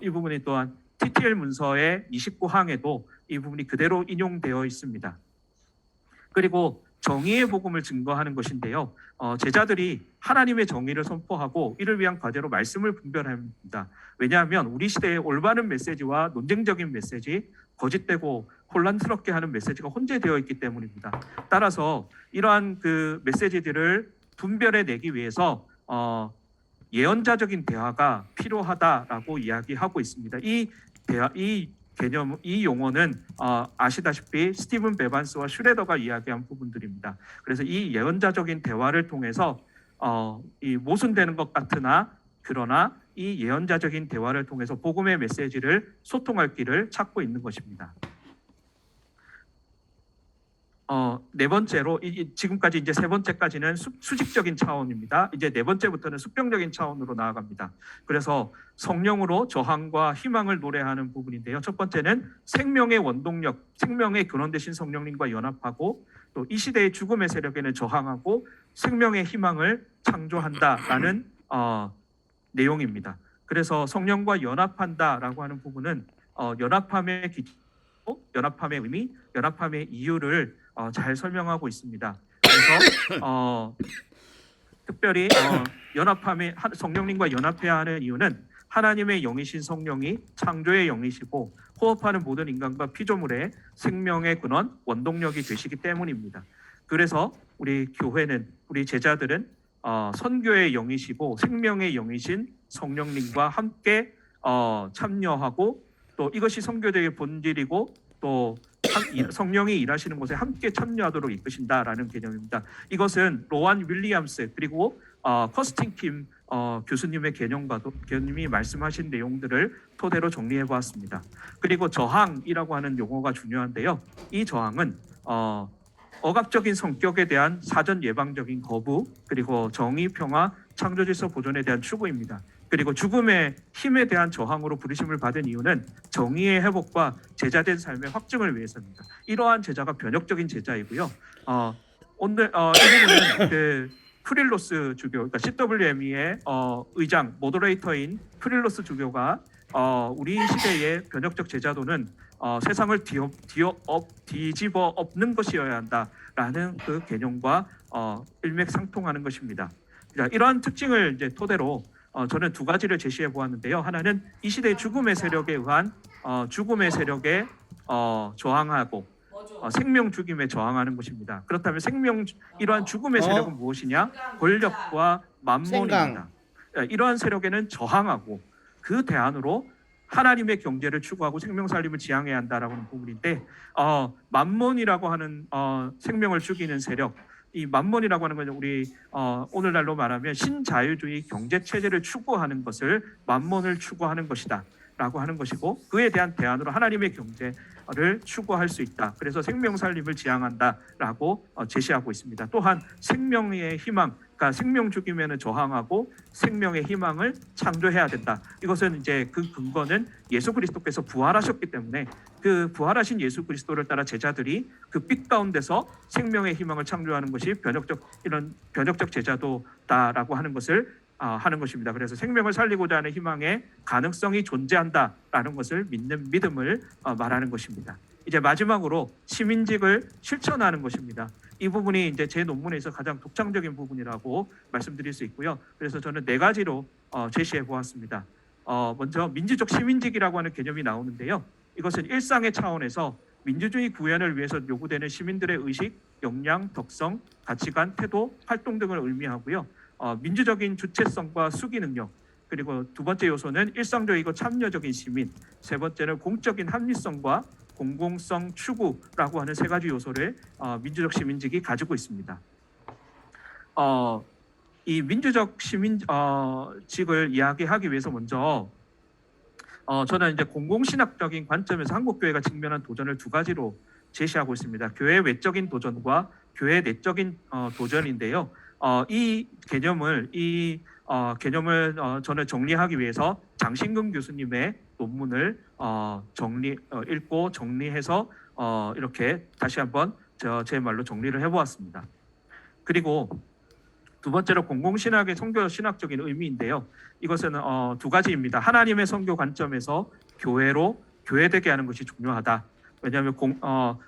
이 부분이 또한 TTL 문서의 29항에도 이 부분이 그대로 인용되어 있습니다. 그리고 정의의 복음을 증거하는 것인데요. 제자들이 하나님의 정의를 선포하고 이를 위한 과제로 말씀을 분별합니다. 왜냐하면 우리 시대의 올바른 메시지와 논쟁적인 메시지, 거짓되고 혼란스럽게 하는 메시지가 혼재되어 있기 때문입니다. 따라서 이러한 그 메시지들을 분별해내기 위해서 예언자적인 대화가 필요하다라고 이야기하고 있습니다. 이 개념, 이 용어는 아시다시피 스티븐 베반스와 슈레더가 이야기한 부분들입니다. 그래서 이 예언자적인 대화를 통해서 이 모순되는 것 같으나 그러나 이 예언자적인 대화를 통해서 복음의 메시지를 소통할 길을 찾고 있는 것입니다. 네 번째로 지금까지 이제 세 번째까지는 수직적인 차원입니다. 이제 네 번째부터는 수평적인 차원으로 나아갑니다. 그래서 성령으로 저항과 희망을 노래하는 부분인데요. 첫 번째는 생명의 원동력, 생명의 근원 되신 성령님과 연합하고 또 이 시대의 죽음의 세력에는 저항하고 생명의 희망을 창조한다라는 내용입니다. 그래서 성령과 연합한다라고 하는 부분은 연합함의 기초, 연합함의 의미, 연합함의 이유를 잘 설명하고 있습니다. 그래서 특별히 성령님과 연합해야 하는 이유는 하나님의 영이신 성령이 창조의 영이시고 호흡하는 모든 인간과 피조물의 생명의 근원, 원동력이 되시기 때문입니다. 그래서 우리 교회는, 우리 제자들은 선교의 영이시고 생명의 영이신 성령님과 함께 참여하고 또 이것이 선교제의 본질이고 또 성령이 일하시는 곳에 함께 참여하도록 이끄신다라는 개념입니다. 이것은 로완 윌리엄스 그리고 커스틴 킴 교수님의 개념이 말씀하신 내용들을 토대로 정리해 보았습니다. 그리고 저항이라고 하는 용어가 중요한데요. 이 저항은 억압적인 성격에 대한 사전 예방적인 거부, 그리고 정의, 평화, 창조 질서 보존에 대한 추구입니다. 그리고 죽음의 힘에 대한 저항으로 부르심을 받은 이유는 정의의 회복과 제자된 삶의 확증을 위해서입니다. 이러한 제자가 변혁적인 제자이고요. 오늘 이 부분은 그 프릴로스 주교, 그러니까 CWME의 의장, 모더레이터인 프릴로스 주교가 우리 시대의 변혁적 제자도는 세상을 뒤집어 엎는 것이어야 한다라는 그 개념과 일맥상통하는 것입니다. 자, 이러한 특징을 이제 토대로 저는 두 가지를 제시해 보았는데요. 하나는 이 시대의 죽음의 세력에 의한 죽음의 세력에 저항하고 생명 죽임에 저항하는 것입니다. 그렇다면 이러한 죽음의 세력은 무엇이냐? 권력과 만몬입니다. 이러한 세력에는 저항하고 그 대안으로 하나님의 경제를 추구하고 생명 살림을 지향해야 한다라고 하는 부분인데 만몬이라고 하는 생명을 죽이는 세력, 이 만몬이라고 하는 건 우리 오늘날로 말하면 신자유주의 경제 체제를 추구하는 것을 만몬을 추구하는 것이다라고 하는 것이고 그에 대한 대안으로 하나님의 경제를 추구할 수 있다. 그래서 생명 살림을 지향한다라고 제시하고 있습니다. 또한 생명의 희망, 그러니까 생명 죽임에는 저항하고 생명의 희망을 창조해야 된다. 이것은 이제 그 근거는 예수 그리스도께서 부활하셨기 때문에 그 부활하신 예수 그리스도를 따라 제자들이 그 빛 가운데서 생명의 희망을 창조하는 것이 변혁적 제자도다라고 하는 것을 하는 것입니다. 그래서 생명을 살리고자 하는 희망의 가능성이 존재한다라는 것을 믿는 믿음을 말하는 것입니다. 이제 마지막으로 시민직을 실천하는 것입니다. 이 부분이 이제 제 논문에서 가장 독창적인 부분이라고 말씀드릴 수 있고요. 그래서 저는 4가지로 제시해 보았습니다. 먼저 민주적 시민직이라고 하는 개념이 나오는데요. 이것은 일상의 차원에서 민주주의 구현을 위해서 요구되는 시민들의 의식, 역량, 덕성, 가치관, 태도, 활동 등을 의미하고요. 민주적인 주체성과 수기 능력, 그리고 두 번째 요소는 일상적이고 참여적인 시민, 세 번째는 공적인 합리성과 공공성 추구라고 하는 3가지 요소를 민주적 시민직이 가지고 있습니다. 이 민주적 시민직을 이야기하기 위해서 먼저 저는 이제 공공신학적인 관점에서 한국 교회가 직면한 도전을 2가지로 제시하고 있습니다. 교회 외적인 도전과 교회 내적인 도전인데요. 이 개념을 저는 정리하기 위해서 장신금 교수님의 논문을 읽고 정리해서 이렇게 다시 한번 제 말로 정리를 해보았습니다. 그리고 두 번째로 공공신학의 선교 신학적인 의미인데요. 이것은 2가지입니다. 하나님의 선교 관점에서 교회되게 하는 것이 중요하다. 왜냐하면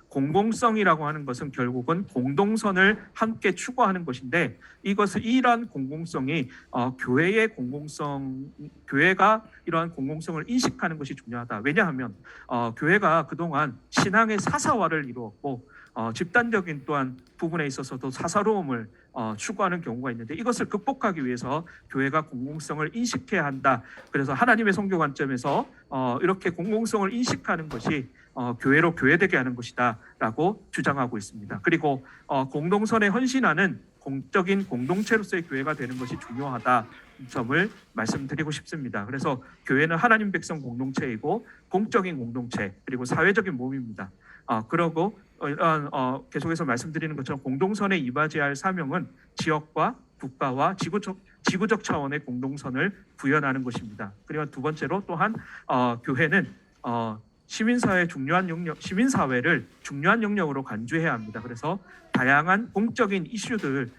공공성이라고 하는 것은 결국은 공동선을 함께 추구하는 것인데 이러한 공공성이 교회가 이러한 공공성을 인식하는 것이 중요하다. 왜냐하면 교회가 그동안 신앙의 사사화를 이루었고 집단적인 또한 부분에 있어서도 사사로움을 추구하는 경우가 있는데 이것을 극복하기 위해서 교회가 공공성을 인식해야 한다. 그래서 하나님의 선교 관점에서 이렇게 공공성을 인식하는 것이 교회로 교회되게 하는 것이다라고 주장하고 있습니다. 그리고 공동선에 헌신하는 공적인 공동체로서의 교회가 되는 것이 중요하다 점을 말씀드리고 싶습니다. 그래서 교회는 하나님 백성 공동체이고 공적인 공동체 그리고 사회적인 몸입니다. 그러고 계속해서 말씀드리는 것처럼 공동선에 이바지할 사명은 지역과 국가와 지구적 차원의 공동선을 구현하는 것입니다. 그리고 두 번째로 또한 교회는 시민사회를 중요한 영역으로 간주해야 합니다. 그래서 다양한 공적인 이슈들을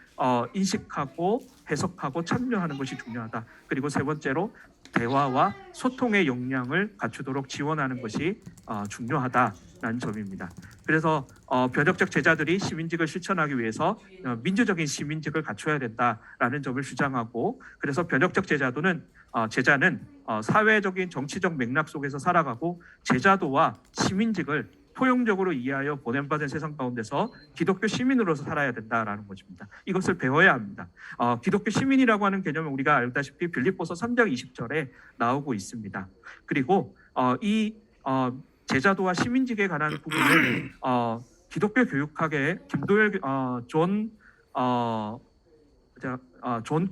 인식하고 해석하고 참여하는 것이 중요하다. 그리고 세 번째로 대화와 소통의 역량을 갖추도록 지원하는 것이 중요하다라는 점입니다. 그래서 변혁적 제자들이 시민직을 실천하기 위해서 민주적인 시민직을 갖춰야 된다라는 점을 주장하고 그래서 변혁적 제자는 사회적인 정치적 맥락 속에서 살아가고 제자도와 시민직을 포용적으로 이해하여 보냄받은 세상 가운데서 기독교 시민으로서 살아야 된다라는 것입니다. 이것을 배워야 합니다. 기독교 시민이라고 하는 개념은 우리가 알다시피 빌립보서 3장 20절에 나오고 있습니다. 그리고 이 제자도와 시민직에 관한 부분을 기독교 교육학의 존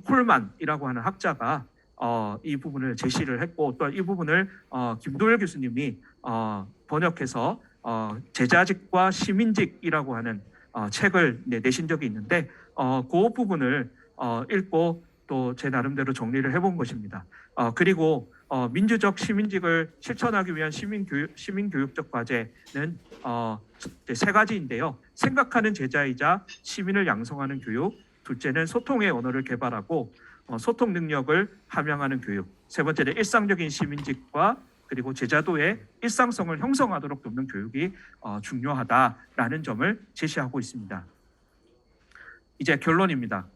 콜만이라고 하는 학자가 이 부분을 제시를 했고 또 이 부분을 김도열 교수님이 번역해서 제자직과 시민직이라고 하는 책을 내신 적이 있는데 그 부분을 읽고 또 제 나름대로 정리를 해본 것입니다. 그리고 민주적 시민직을 실천하기 위한 시민교육적 과제는 3가지인데요. 생각하는 제자이자 시민을 양성하는 교육, 둘째는 소통의 언어를 개발하고 소통 능력을 함양하는 교육, 세 번째는 일상적인 시민직과 그리고 제자도의 일상성을 형성하도록 돕는 교육이 중요하다라는 점을 제시하고 있습니다. 이제 결론입니다.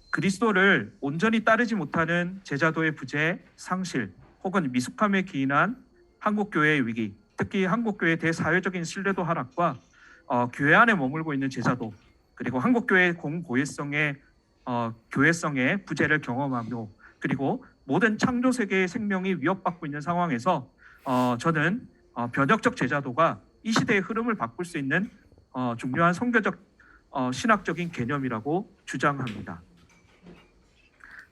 그리스도를 온전히 따르지 못하는 제자도의 부재, 상실 혹은 미숙함에 기인한 한국교회의 위기, 특히 한국교회의 대사회적인 신뢰도 하락과 교회 안에 머물고 있는 제자도, 그리고 한국교회의 공고해성의 교회성의 부재를 경험하며, 그리고 모든 창조 세계의 생명이 위협받고 있는 상황에서 저는 변혁적 제자도가 이 시대의 흐름을 바꿀 수 있는 중요한 선교적 신학적인 개념이라고 주장합니다.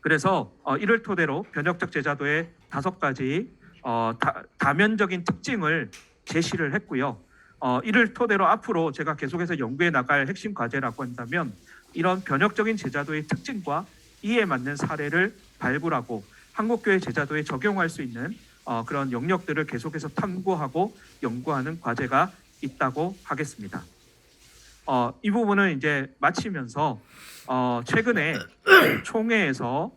그래서 이를 토대로 변혁적 제자도의 5가지 다면적인 특징을 제시를 했고요. 이를 토대로 앞으로 제가 계속해서 연구해 나갈 핵심 과제라고 한다면 이런 변혁적인 제자도의 특징과 이에 맞는 사례를 발굴하고 한국교회 제자도에 적용할 수 있는 그런 영역들을 계속해서 탐구하고 연구하는 과제가 있다고 하겠습니다. 이 부분은 이제 마치면서 최근에 총회에서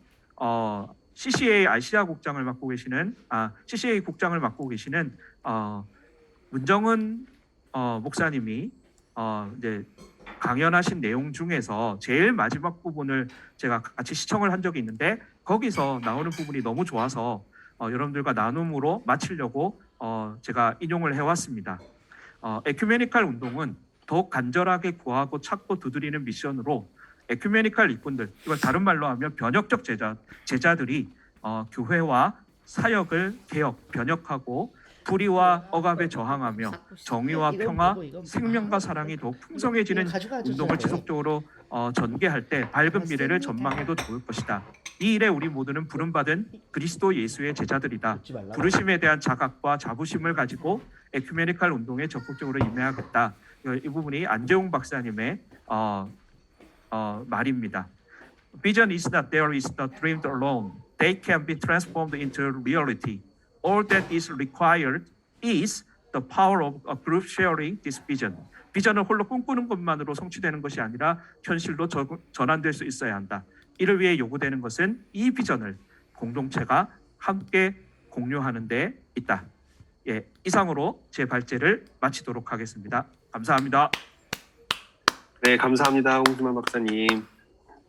CCA 아시아 국장을 맡고 계시는 CCA 국장을 맡고 계시는 문정은 목사님이 이제 강연하신 내용 중에서 제일 마지막 부분을 제가 같이 시청을 한 적이 있는데 거기서 나오는 부분이 너무 좋아서 여러분들과 나눔으로 마치려고 제가 인용을 해왔습니다. 에큐메니칼 운동은 더욱 간절하게 구하고 찾고 두드리는 미션으로 에큐메니칼 일꾼들, 이걸 다른 말로 하면 변혁적 제자들이 교회와 사역을 개혁, 변혁하고 불의와 억압에 저항하며 정의와 평화, 생명과 사랑이 더욱 풍성해지는 운동을 지속적으로 전개할 때 밝은 미래를 전망해도 좋을 것이다. 이 일에 우리 모두는 부름받은 그리스도 예수의 제자들이다. 부르심에 대한 자각과 자부심을 가지고 에큐메니칼 운동에 적극적으로 임해야겠다. 이 부분이 안재홍 박사님의 말입니다. Vision is not there is not dreamed alone. They can be transformed into reality. All that is required is the power of a group sharing this vision. 비전을 홀로 꿈꾸는 것만으로 성취되는 것이 아니라 현실로 전환될 수 있어야 한다. 이를 위해 요구되는 것은 이 비전을 공동체가 함께 공유하는 데 있다. 예, 이상으로 제 발제를 마치도록 하겠습니다. 감사합니다. 네, 감사합니다. 홍수만 박사님.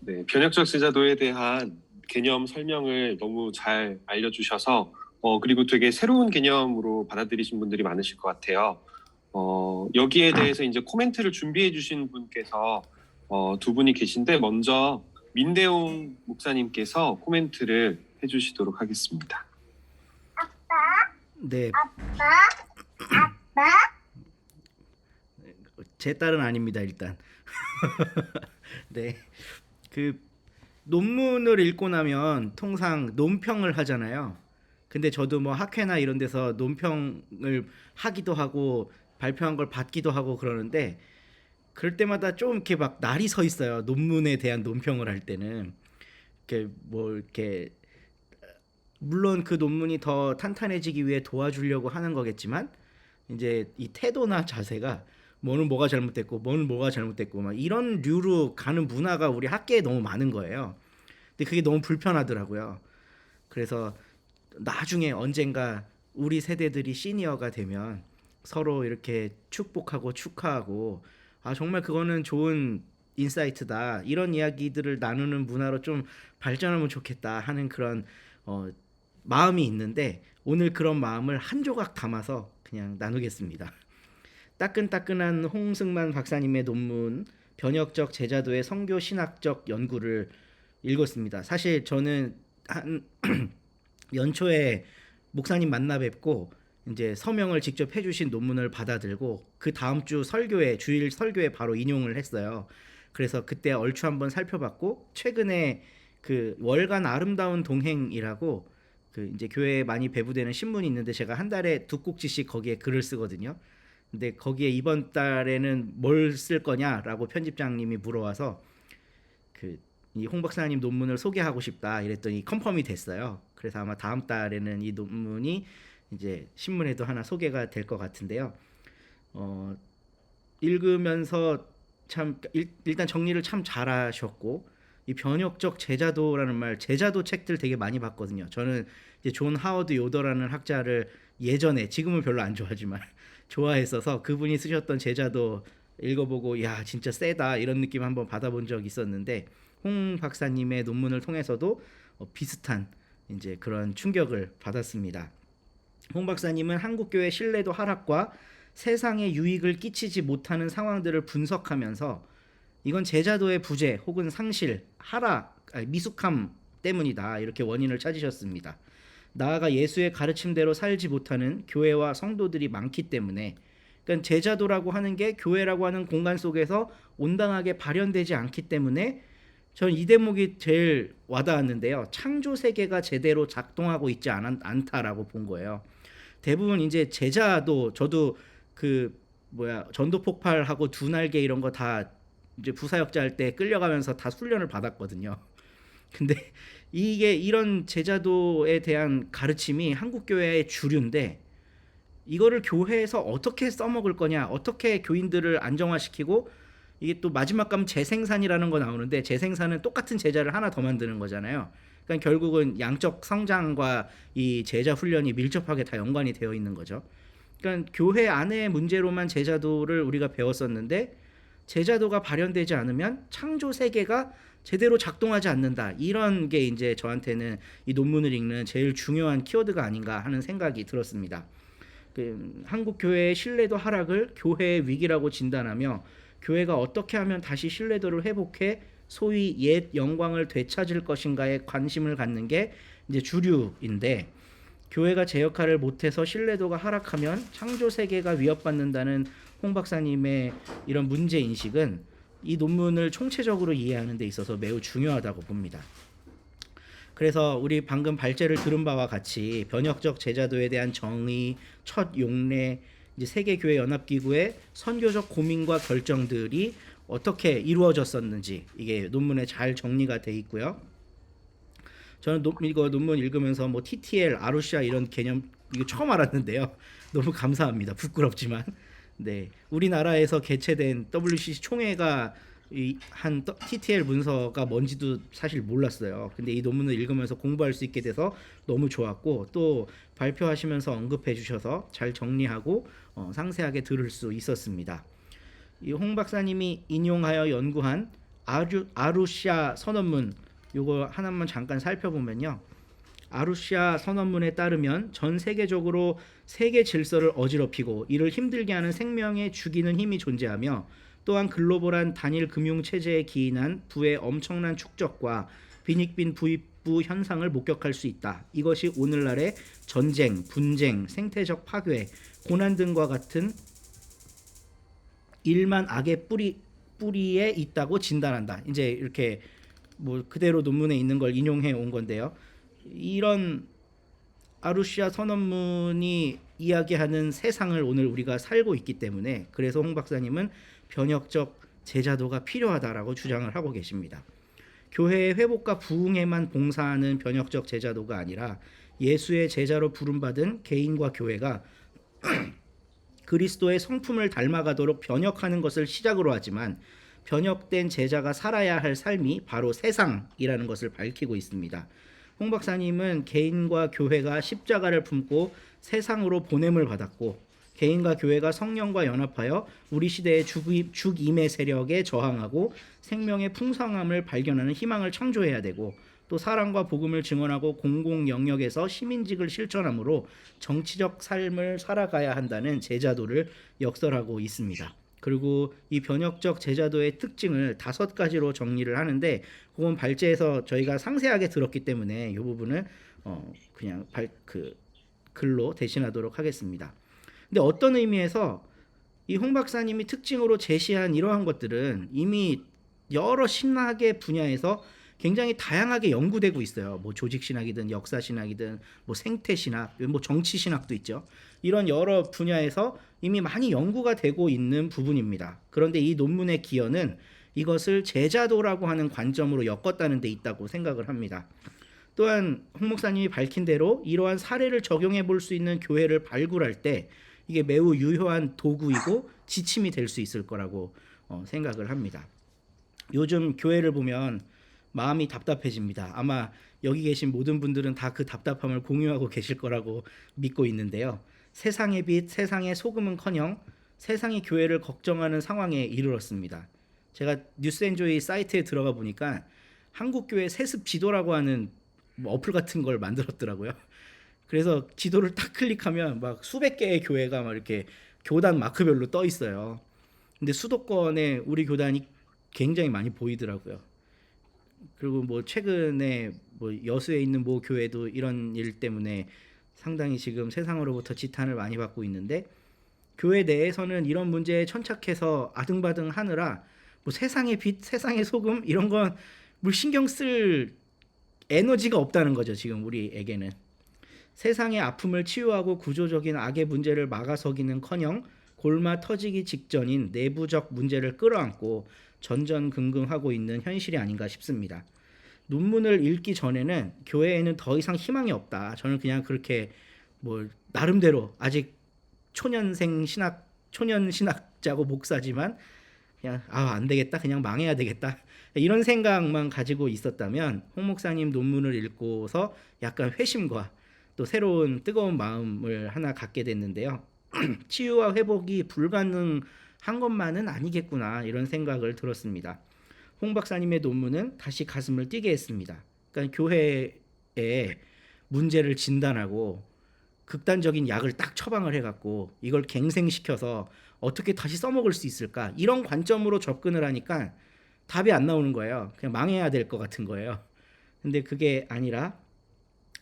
네, 변혁적 제자도에 대한 개념 설명을 너무 잘 알려주셔서 그리고 되게 새로운 개념으로 받아들이신 분들이 많으실 것 같아요. 여기에 대해서 이제 코멘트를 준비해 주신 분께서 두 분이 계신데 먼저 민대웅 목사님께서 코멘트를 해주시도록 하겠습니다. 네. 제 딸은 아닙니다, 일단. 네. 그 논문을 읽고 나면 통상 논평을 하잖아요. 근데 저도 뭐 학회나 이런 데서 논평을 하기도 하고 발표한 걸 받기도 하고 그러는데 그럴 때마다 좀 이렇게 막 날이 서 있어요. 논문에 대한 논평을 할 때는. 이렇게 물론 그 논문이 더 탄탄해지기 위해 도와주려고 하는 거겠지만 이제 이 태도나 자세가 뭐는 뭐가 잘못됐고 뭐는 뭐가 잘못됐고 막 이런 류로 가는 문화가 우리 학계에 너무 많은 거예요. 근데 그게 너무 불편하더라고요. 그래서 나중에 언젠가 우리 세대들이 시니어가 되면 서로 이렇게 축복하고 축하하고 정말 그거는 좋은 인사이트다. 이런 이야기들을 나누는 문화로 좀 발전하면 좋겠다 하는 그런 마음이 있는데 오늘 그런 마음을 한 조각 담아서 그냥 나누겠습니다. 따끈따끈한 홍승만 박사님의 논문 변혁적 제자도의 선교 신학적 연구를 읽었습니다. 사실 저는 한 연초에 목사님 만나 뵙고 이제 서명을 직접 해주신 논문을 받아들고 그 다음 주 설교회 주일 설교회 바로 인용을 했어요. 그래서 그때 얼추 한번 살펴봤고 최근에 그 월간 아름다운 동행이라고 그 이제 교회에 많이 배부되는 신문이 있는데 제가 한 달에 2꼭지씩 거기에 글을 쓰거든요. 근데 거기에 이번 달에는 뭘 쓸 거냐라고 편집장님이 물어와서 이 홍 박사님 논문을 소개하고 싶다 이랬더니 컨펌이 됐어요. 그래서 아마 다음 달에는 이 논문이 이제 신문에도 하나 소개가 될 것 같은데요. 읽으면서 참 일단 정리를 참 잘하셨고 이 변혁적 제자도라는 말, 제자도 책들 되게 많이 봤거든요. 저는 이제 존 하워드 요더라는 학자를 예전에, 지금은 별로 안 좋아하지만 좋아했어서 그분이 쓰셨던 제자도 읽어보고 야 진짜 세다 이런 느낌 한번 받아본 적이 있었는데, 홍 박사님의 논문을 통해서도 비슷한 이제 그런 충격을 받았습니다. 홍 박사님은 한국교회 신뢰도 하락과 세상에 유익을 끼치지 못하는 상황들을 분석하면서 이건 제자도의 부재 혹은 상실, 하락, 미숙함 때문이다 이렇게 원인을 찾으셨습니다. 나아가 예수의 가르침대로 살지 못하는 교회와 성도들이 많기 때문에, 그러니까 제자도라고 하는 게 교회라고 하는 공간 속에서 온당하게 발현되지 않기 때문에 저는 이 대목이 제일 와닿았는데요. 창조 세계가 제대로 작동하고 있지 않다라고 본 거예요. 대부분 이제 제자도, 저도 전도 폭발하고 두 날개 이런 거 다 이제 부사역자 할 때 끌려가면서 다 훈련을 받았거든요. 근데 이게 이런 제자도에 대한 가르침이 한국 교회의 주류인데, 이거를 교회에서 어떻게 써먹을 거냐, 어떻게 교인들을 안정화시키고, 이게 또 마지막 가면 재생산이라는 거 나오는데, 재생산은 똑같은 제자를 하나 더 만드는 거잖아요. 그러니까 결국은 양적 성장과 이 제자 훈련이 밀접하게 다 연관이 되어 있는 거죠. 그러니까 교회 안의 문제로만 제자도를 우리가 배웠었는데, 제자도가 발현되지 않으면 창조 세계가 제대로 작동하지 않는다. 이런 게 이제 저한테는 이 논문을 읽는 제일 중요한 키워드가 아닌가 하는 생각이 들었습니다. 한국 교회의 신뢰도 하락을 교회의 위기라고 진단하며 교회가 어떻게 하면 다시 신뢰도를 회복해 소위 옛 영광을 되찾을 것인가에 관심을 갖는 게 이제 주류인데, 교회가 제 역할을 못해서 신뢰도가 하락하면 창조 세계가 위협받는다는 홍 박사님의 이런 문제 인식은 이 논문을 총체적으로 이해하는 데 있어서 매우 중요하다고 봅니다. 그래서 우리 방금 발제를 들은 바와 같이 변혁적 제자도에 대한 정의, 첫 용례, 이제 세계교회 연합기구의 선교적 고민과 결정들이 어떻게 이루어졌었는지 이게 논문에 잘 정리가 돼 있고요. 저는 이거 논문 읽으면서 뭐 TTL, 아루시아 이런 개념 이거 처음 알았는데요. 너무 감사합니다. 부끄럽지만. 네, 우리나라에서 개최된 WCC 총회가 한 TTL 문서가 뭔지도 사실 몰랐어요. 근데 이 논문을 읽으면서 공부할 수 있게 돼서 너무 좋았고, 또 발표하시면서 언급해 주셔서 잘 정리하고 상세하게 들을 수 있었습니다. 이 홍 박사님이 인용하여 연구한 아루시아 선언문, 요거 하나만 잠깐 살펴보면요. 아루시아 선언문에 따르면 전 세계적으로 세계 질서를 어지럽히고 이를 힘들게 하는 생명에 죽이는 힘이 존재하며, 또한 글로벌한 단일 금융 체제에 기인한 부의 엄청난 축적과 빈익빈 부익부 현상을 목격할 수 있다. 이것이 오늘날의 전쟁, 분쟁, 생태적 파괴, 고난 등과 같은 일만 악의 뿌리에 있다고 진단한다. 이제 이렇게 뭐 그대로 논문에 있는 걸 인용해 온 건데요. 이런 아루시아 선언문이 이야기하는 세상을 오늘 우리가 살고 있기 때문에, 그래서 홍 박사님은 변혁적 제자도가 필요하다라고 주장을 하고 계십니다. 교회의 회복과 부흥에만 봉사하는 변혁적 제자도가 아니라 예수의 제자로 부름받은 개인과 교회가 그리스도의 성품을 닮아가도록 변혁하는 것을 시작으로 하지만, 변혁된 제자가 살아야 할 삶이 바로 세상이라는 것을 밝히고 있습니다. 홍 박사님은 개인과 교회가 십자가를 품고 세상으로 보냄을 받았고, 개인과 교회가 성령과 연합하여 우리 시대의 죽임의 세력에 저항하고 생명의 풍성함을 발견하는 희망을 창조해야 되고, 또 사랑과 복음을 증언하고 공공 영역에서 시민직을 실천함으로 정치적 삶을 살아가야 한다는 제자도를 역설하고 있습니다. 그리고 이 변혁적 제자도의 특징을 5가지로 정리를 하는데, 그건 발제에서 저희가 상세하게 들었기 때문에 이 부분은 그냥 글로 대신하도록 하겠습니다. 근데 어떤 의미에서 이 홍 박사님이 특징으로 제시한 이러한 것들은 이미 여러 신학의 분야에서 굉장히 다양하게 연구되고 있어요. 뭐 조직신학이든 역사신학이든 뭐 생태신학, 뭐 정치신학도 있죠. 이런 여러 분야에서 이미 많이 연구가 되고 있는 부분입니다. 그런데 이 논문의 기여는 이것을 제자도라고 하는 관점으로 엮었다는 데 있다고 생각을 합니다. 또한 홍 목사님이 밝힌 대로 이러한 사례를 적용해 볼 수 있는 교회를 발굴할 때 이게 매우 유효한 도구이고 지침이 될 수 있을 거라고 생각을 합니다. 요즘 교회를 보면 마음이 답답해집니다. 아마 여기 계신 모든 분들은 다 그 답답함을 공유하고 계실 거라고 믿고 있는데요. 세상의 빛, 세상의 소금은커녕 세상이 교회를 걱정하는 상황에 이르렀습니다. 제가 뉴스엔조이 사이트에 들어가 보니까 한국교회 세습 지도라고 하는 뭐 어플 같은 걸 만들었더라고요. 그래서 지도를 딱 클릭하면 막 수백 개의 교회가 막 이렇게 교단 마크별로 떠 있어요. 근데 수도권에 우리 교단이 굉장히 많이 보이더라고요. 그리고 뭐 최근에 뭐 여수에 있는 모 교회도 이런 일 때문에 상당히 지금 세상으로부터 지탄을 많이 받고 있는데, 교회 내에서는 이런 문제에 천착해서 아등바등 하느라 뭐 세상의 빛, 세상의 소금 이런 건 뭐 신경 쓸 에너지가 없다는 거죠. 지금 우리에게는 세상의 아픔을 치유하고 구조적인 악의 문제를 막아서기는커녕 골마 터지기 직전인 내부적 문제를 끌어안고 전전긍긍하고 있는 현실이 아닌가 싶습니다. 논문을 읽기 전에는 교회에는 더 이상 희망이 없다. 저는 그냥 그렇게 뭐 나름대로 아직 초년 신학자고 목사지만 그냥 안 되겠다, 그냥 망해야 되겠다, 이런 생각만 가지고 있었다면 홍 목사님 논문을 읽고서 약간 회심과 또 새로운 뜨거운 마음을 하나 갖게 됐는데요. 치유와 회복이 불가능한 것만은 아니겠구나, 이런 생각을 들었습니다. 홍 박사님의 논문은 다시 가슴을 뛰게 했습니다. 그러니까 교회에 문제를 진단하고 극단적인 약을 딱 처방을 해갖고 이걸 갱생시켜서 어떻게 다시 써먹을 수 있을까, 이런 관점으로 접근을 하니까 답이 안 나오는 거예요. 그냥 망해야 될 것 같은 거예요. 근데 그게 아니라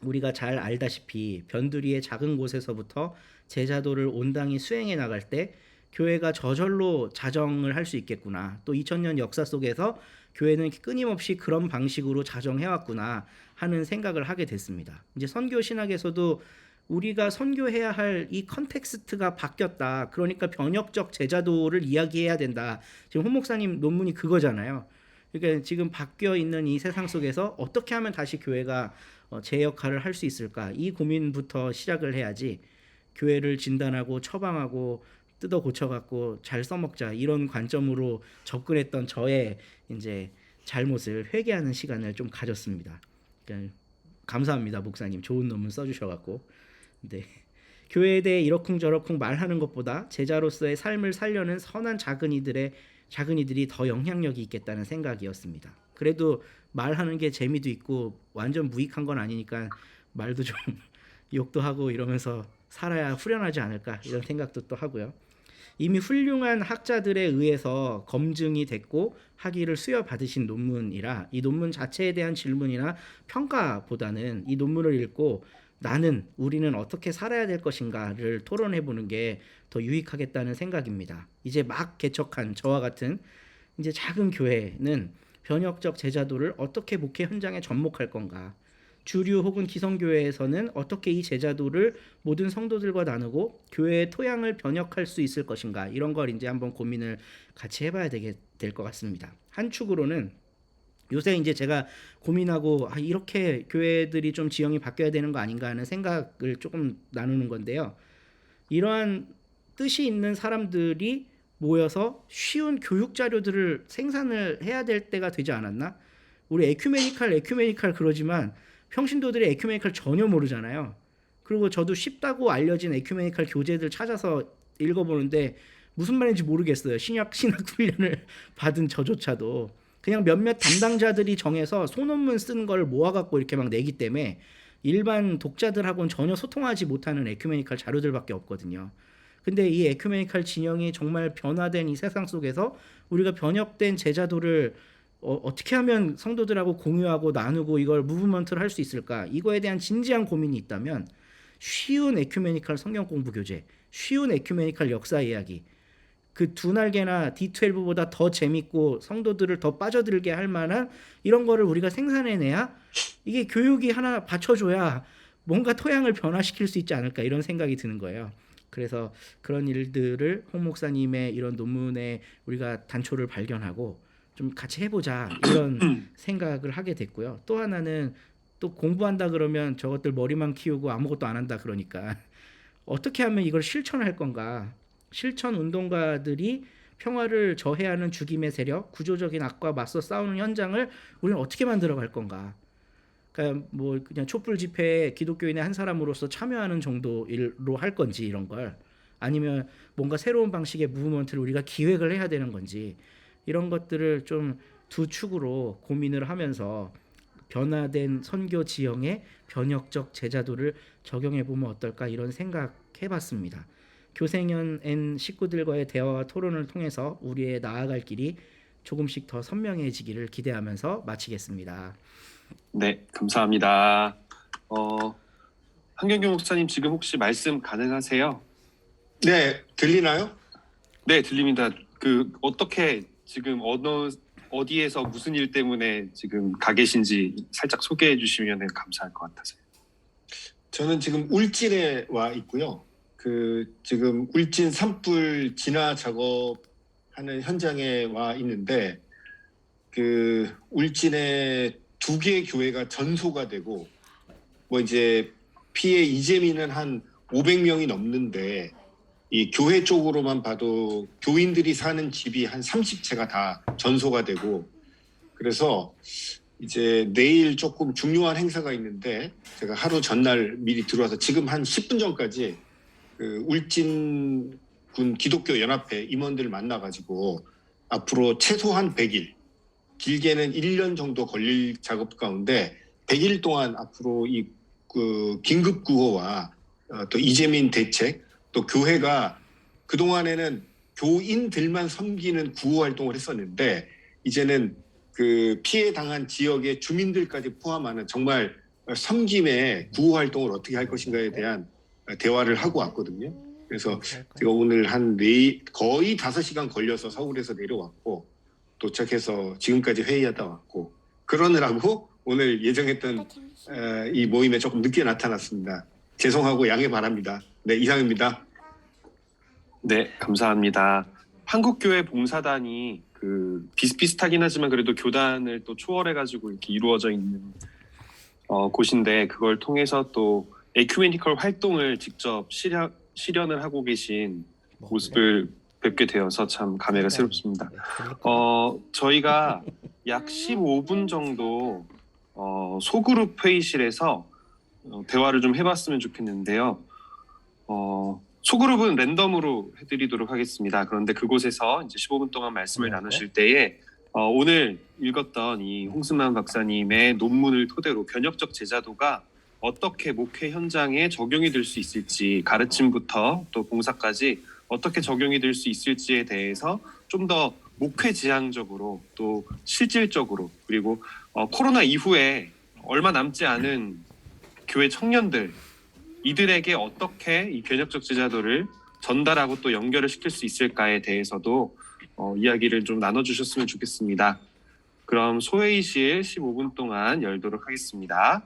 우리가 잘 알다시피 변두리의 작은 곳에서부터 제자도를 온당히 수행해 나갈 때 교회가 저절로 자정을 할 수 있겠구나, 또 2000년 역사 속에서 교회는 끊임없이 그런 방식으로 자정해왔구나 하는 생각을 하게 됐습니다. 이제 선교 신학에서도 우리가 선교해야 할 이 컨텍스트가 바뀌었다, 그러니까 변혁적 제자도를 이야기해야 된다. 지금 홍 목사님 논문이 그거잖아요. 그러니까 지금 바뀌어 있는 이 세상 속에서 어떻게 하면 다시 교회가 제 역할을 할 수 있을까, 이 고민부터 시작을 해야지 교회를 진단하고 처방하고 뜯어 고쳐갖고 잘 써먹자, 이런 관점으로 접근했던 저의 이제 잘못을 회개하는 시간을 좀 가졌습니다. 그러니까 감사합니다, 목사님. 좋은 논문 써주셔갖고. 네. 교회에 대해 이러쿵저러쿵 말하는 것보다 제자로서의 삶을 살려는 선한 작은이들이 더 영향력이 있겠다는 생각이었습니다. 그래도 말하는 게 재미도 있고 완전 무익한 건 아니니까 말도 좀 욕도 하고 이러면서 살아야 후련하지 않을까, 이런 생각도 또 하고요. 이미 훌륭한 학자들에 의해서 검증이 됐고 학위를 수여받으신 논문이라 이 논문 자체에 대한 질문이나 평가보다는 이 논문을 읽고 우리는 어떻게 살아야 될 것인가를 토론해보는 게 더 유익하겠다는 생각입니다. 이제 막 개척한 저와 같은 이제 작은 교회는 변혁적 제자도를 어떻게 목회 현장에 접목할 건가, 주류 혹은 기성교회에서는 어떻게 이 제자도를 모든 성도들과 나누고 교회의 토양을 변혁할 수 있을 것인가, 이런 걸 이제 한번 고민을 같이 해봐야 될 것 같습니다. 한 축으로는 요새 이제 제가 고민하고 이렇게 교회들이 좀 지형이 바뀌어야 되는 거 아닌가 하는 생각을 조금 나누는 건데요. 이러한 뜻이 있는 사람들이 모여서 쉬운 교육 자료들을 생산을 해야 될 때가 되지 않았나? 우리 에큐메니칼 그러지만 평신도들이 에큐메니칼 전혀 모르잖아요. 그리고 저도 쉽다고 알려진 에큐메니칼 교재들 찾아서 읽어보는데 무슨 말인지 모르겠어요. 신학 훈련을 받은 저조차도. 그냥 몇몇 담당자들이 정해서 소논문 쓴 걸 모아갖고 이렇게 막 내기 때문에 일반 독자들하고는 전혀 소통하지 못하는 에큐메니칼 자료들밖에 없거든요. 근데 이 에큐메니칼 진영이 정말 변화된 이 세상 속에서 우리가 변혁된 제자도를 어떻게 하면 성도들하고 공유하고 나누고 이걸 무브먼트를 할 수 있을까, 이거에 대한 진지한 고민이 있다면 쉬운 에큐메니칼 성경 공부 교재, 쉬운 에큐메니칼 역사 이야기, 그 두 날개나 D12보다 더 재밌고 성도들을 더 빠져들게 할 만한 이런 거를 우리가 생산해내야 이게 교육이 하나 받쳐줘야 뭔가 토양을 변화시킬 수 있지 않을까, 이런 생각이 드는 거예요. 그래서 그런 일들을 홍 목사님의 이런 논문에 우리가 단초를 발견하고 좀 같이 해보자, 이런 생각을 하게 됐고요. 또 하나는 또 공부한다 그러면 저것들 머리만 키우고 아무것도 안 한다 그러니까 어떻게 하면 이걸 실천할 건가, 실천 운동가들이 평화를 저해하는 죽임의 세력, 구조적인 악과 맞서 싸우는 현장을 우리는 어떻게 만들어갈 건가? 그러니까 뭐 그냥 촛불 집회에 기독교인의 한 사람으로서 참여하는 정도로 할 건지 이런 걸, 아니면 뭔가 새로운 방식의 무브먼트를 우리가 기획을 해야 되는 건지, 이런 것들을 좀 두 축으로 고민을 하면서 변화된 선교 지형의 변혁적 제자도를 적용해 보면 어떨까, 이런 생각해 봤습니다. 교생연 N 식구들과의 대화와 토론을 통해서 우리의 나아갈 길이 조금씩 더 선명해지기를 기대하면서 마치겠습니다. 네, 감사합니다. 한경규 목사님 지금 혹시 말씀 가능하세요? 네, 들리나요? 네, 들립니다. 어떻게 지금 어디에서 무슨 일 때문에 지금 가 계신지 살짝 소개해 주시면 감사할 것 같아서요. 저는 지금 울진에 와 있고요. 지금 울진 산불 진화 작업하는 현장에 와 있는데, 울진에 2개의 교회가 전소가 되고, 뭐 이제 피해 이재민은 한 500명이 넘는데, 이 교회 쪽으로만 봐도 교인들이 사는 집이 한 30채가 다 전소가 되고, 그래서 이제 내일 조금 중요한 행사가 있는데 제가 하루 전날 미리 들어와서 지금 한 10분 전까지 울진군 기독교 연합회 임원들을 만나가지고 앞으로 최소한 100일, 길게는 1년 정도 걸릴 작업 가운데 100일 동안 앞으로 이 긴급 구호와 또 이재민 대책, 또 교회가 그동안에는 교인들만 섬기는 구호 활동을 했었는데, 이제는 피해 당한 지역의 주민들까지 포함하는 정말 섬김의 구호 활동을 어떻게 할 것인가에 대한 대화를 하고 왔거든요. 그래서 제가 오늘 거의 5시간 걸려서 서울에서 내려왔고, 도착해서 지금까지 회의하다 왔고, 그러느라고 오늘 예정했던 이 모임에 조금 늦게 나타났습니다. 죄송하고 양해 바랍니다. 네, 이상입니다. 네, 감사합니다. 한국교회 봉사단이 비슷비슷하긴 하지만 그래도 교단을 또 초월해가지고 이렇게 이루어져 있는 곳인데, 그걸 통해서 또 에큐메니컬 활동을 직접 실현을 하고 계신 모습을 뵙게 되어서 참 감회가 새롭습니다. 저희가 약 15분 정도 소그룹 회의실에서 대화를 좀 해봤으면 좋겠는데요. 소그룹은 랜덤으로 해드리도록 하겠습니다. 그런데 그곳에서 이제 15분 동안 말씀을 나누실 때에 오늘 읽었던 이 홍승만 박사님의 논문을 토대로 변혁적 제자도가 어떻게 목회 현장에 적용이 될 수 있을지, 가르침부터 또 봉사까지 어떻게 적용이 될 수 있을지에 대해서 좀 더 목회 지향적으로 또 실질적으로, 그리고 코로나 이후에 얼마 남지 않은 교회 청년들, 이들에게 어떻게 이 변혁적 제자도를 전달하고 또 연결을 시킬 수 있을까에 대해서도 이야기를 좀 나눠주셨으면 좋겠습니다. 그럼 소회의실 15분 동안 열도록 하겠습니다.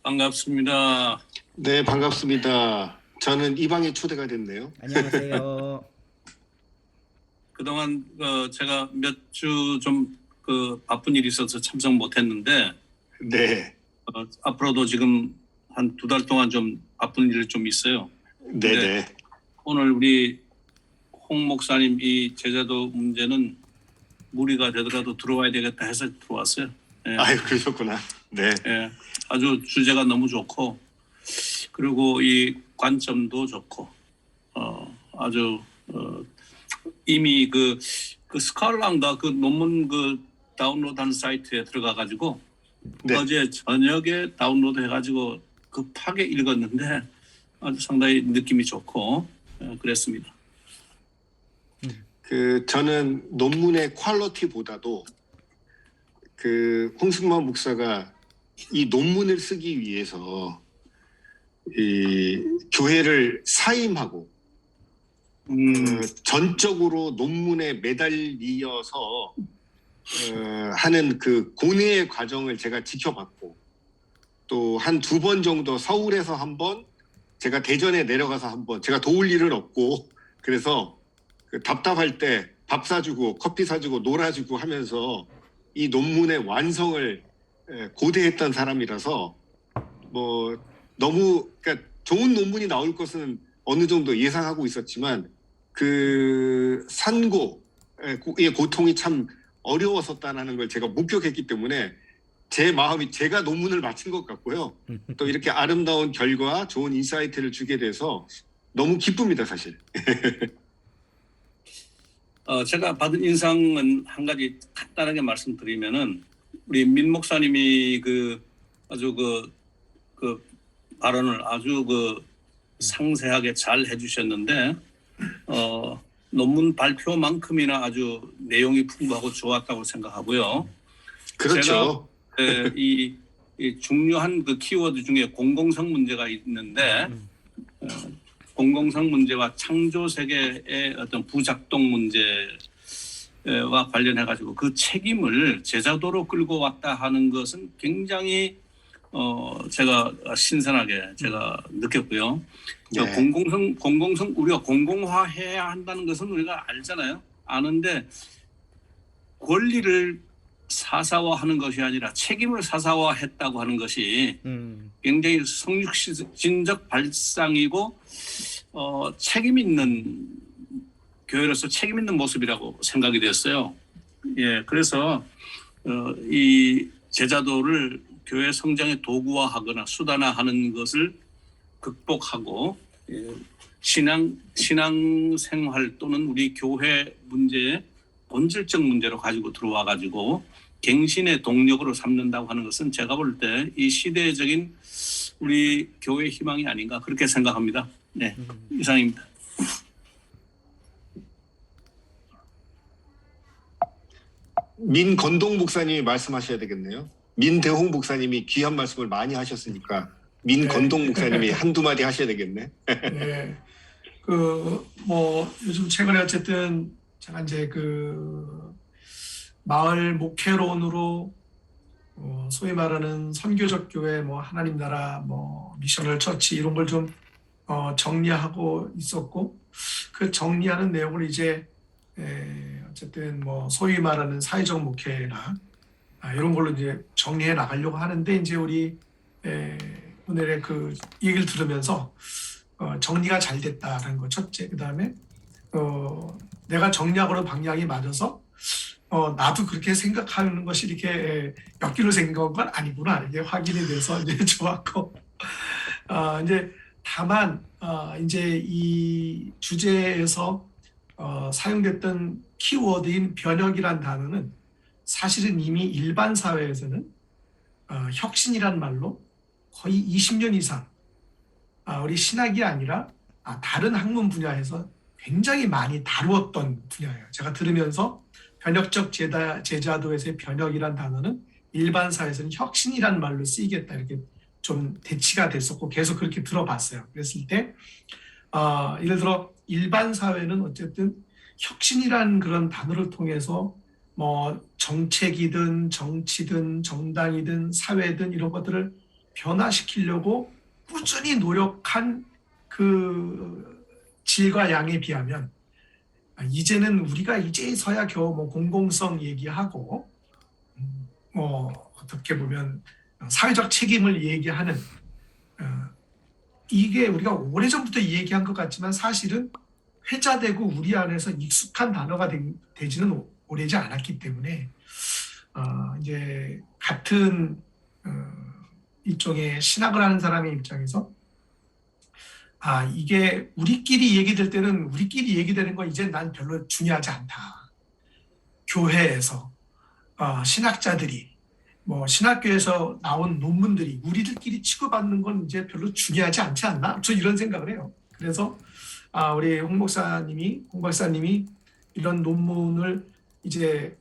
반갑습니다. 네, 반갑습니다. 저는 이 방에 초대가 됐네요. 안녕하세요. 그동안 제가 몇 주 좀 바쁜 일이 있어서 참석 못했는데, 네, 앞으로도 지금 한 2달 동안 좀 바쁜 일이 좀 있어요. 네네. 오늘 우리 홍 목사님 이 제자도 문제는 무리가 되더라도 들어와야 되겠다 해서 들어왔어요. 예. 아유, 그러셨구나. 네. 예, 아주 주제가 너무 좋고, 그리고 이 관점도 좋고, 아주 이미 그 스칼라인가 그 논문 다운로드하는 사이트에 들어가가지고 네. 어제 저녁에 다운로드 해가지고 급하게 읽었는데 아주 상당히 느낌이 좋고 그랬습니다. 저는 논문의 퀄리티보다도 홍승만 목사가 이 논문을 쓰기 위해서 이 교회를 사임하고 전적으로 논문에 매달리어서 하는 그 고뇌의 과정을 제가 지켜봤고, 또 한 2번 정도 서울에서 한 번, 제가 대전에 내려가서 한 번, 제가 도울 일은 없고 그래서 그 답답할 때 밥 사주고 커피 사주고 놀아주고 하면서 이 논문의 완성을 고대했던 사람이라서 뭐 너무 그러니까 좋은 논문이 나올 것은 어느 정도 예상하고 있었지만 그 산고의 고통이 참 어려웠었다는 걸 제가 목격했기 때문에 제 마음이 제가 논문을 마친 것 같고요. 또 이렇게 아름다운 결과, 좋은 인사이트를 주게 돼서 너무 기쁩니다, 사실. 제가 받은 인상은 한 가지 간단하게 말씀드리면은 우리 민 목사님이 아주 그 발언을 아주 상세하게 잘 해주셨는데 논문 발표만큼이나 아주 내용이 풍부하고 좋았다고 생각하고요. 그렇죠. 제가 이 중요한 그 키워드 중에 공공성 문제가 있는데 공공성 문제와 창조 세계의 어떤 부작동 문제와 관련해 가지고 그 책임을 제자도로 끌고 왔다 하는 것은 굉장히 제가 신선하게 제가 느꼈고요. 네. 공공성 우리가 공공화해야 한다는 것은 우리가 알잖아요. 아는데 권리를 사사화하는 것이 아니라 책임을 사사화했다고 하는 것이 굉장히 성육신적 발상이고 책임 있는 교회로서 책임 있는 모습이라고 생각이 됐어요. 예, 그래서 이 제자도를 교회 성장의 도구화하거나 수단화하는 것을 극복하고 신앙생활 또는 우리 교회 문제의 본질적 문제로 가지고 들어와 가지고 갱신의 동력으로 삼는다고 하는 것은 제가 볼 때 이 시대적인 우리 교회 희망이 아닌가 그렇게 생각합니다. 네, 이상입니다. 민건동 목사님이 말씀하셔야 되겠네요. 민대홍 목사님이 귀한 말씀을 많이 하셨으니까 민건동 목사님이 한두 마디 하셔야 되겠네. 네. 뭐 요즘 최근에 어쨌든 제가 이제 마을 목회론으로 소위 말하는 선교적 교회, 뭐 하나님 나라, 뭐 미셔널 처치 이런 걸 좀 정리하고 있었고 그 정리하는 내용을 이제 어쨌든 뭐 소위 말하는 사회적 목회나 이런 걸로 이제 정리해 나가려고 하는데 이제 우리 오늘의 그 얘기를 들으면서 정리가 잘 됐다는 거 첫째, 그 다음에 내가 정리하고는 방향이 맞아서 나도 그렇게 생각하는 것이 이렇게 엮기로 생각한 건 아니구나 이게 확인이 돼서 이제 좋았고 이제 다만 이제 이 주제에서 사용됐던 키워드인 변혁이란 단어는 사실은 이미 일반 사회에서는 혁신이란 말로 거의 20년 이상 우리 신학이 아니라 다른 학문 분야에서 굉장히 많이 다루었던 분야예요. 제가 들으면서 변혁적 제자도에서의 변혁이란 단어는 일반 사회에서는 혁신이란 말로 쓰이겠다 이렇게 좀 대치가 됐었고 계속 그렇게 들어봤어요. 그랬을 때 예를 들어 일반 사회는 어쨌든 혁신이란 그런 단어를 통해서 뭐 정책이든 정치든 정당이든 사회든 이런 것들을 변화시키려고 꾸준히 노력한 그 질과 양에 비하면 이제는 우리가 이제서야 겨우 뭐 공공성 얘기하고 뭐 어떻게 보면 사회적 책임을 얘기하는 이게 우리가 오래전부터 얘기한 것 같지만 사실은 회자되고 우리 안에서 익숙한 단어가 되지는 오래지 않았기 때문에 이제 같은 일종의 신학을 하는 사람의 입장에서 이게 우리끼리 얘기될 때는 우리끼리 얘기되는 건 이제 난 별로 중요하지 않다. 교회에서 신학자들이 뭐 신학교에서 나온 논문들이 우리들끼리 치고받는 건 이제 별로 중요하지 않지 않나? 저 이런 생각을 해요. 그래서 우리 홍 박사님이 이런 논문을 이제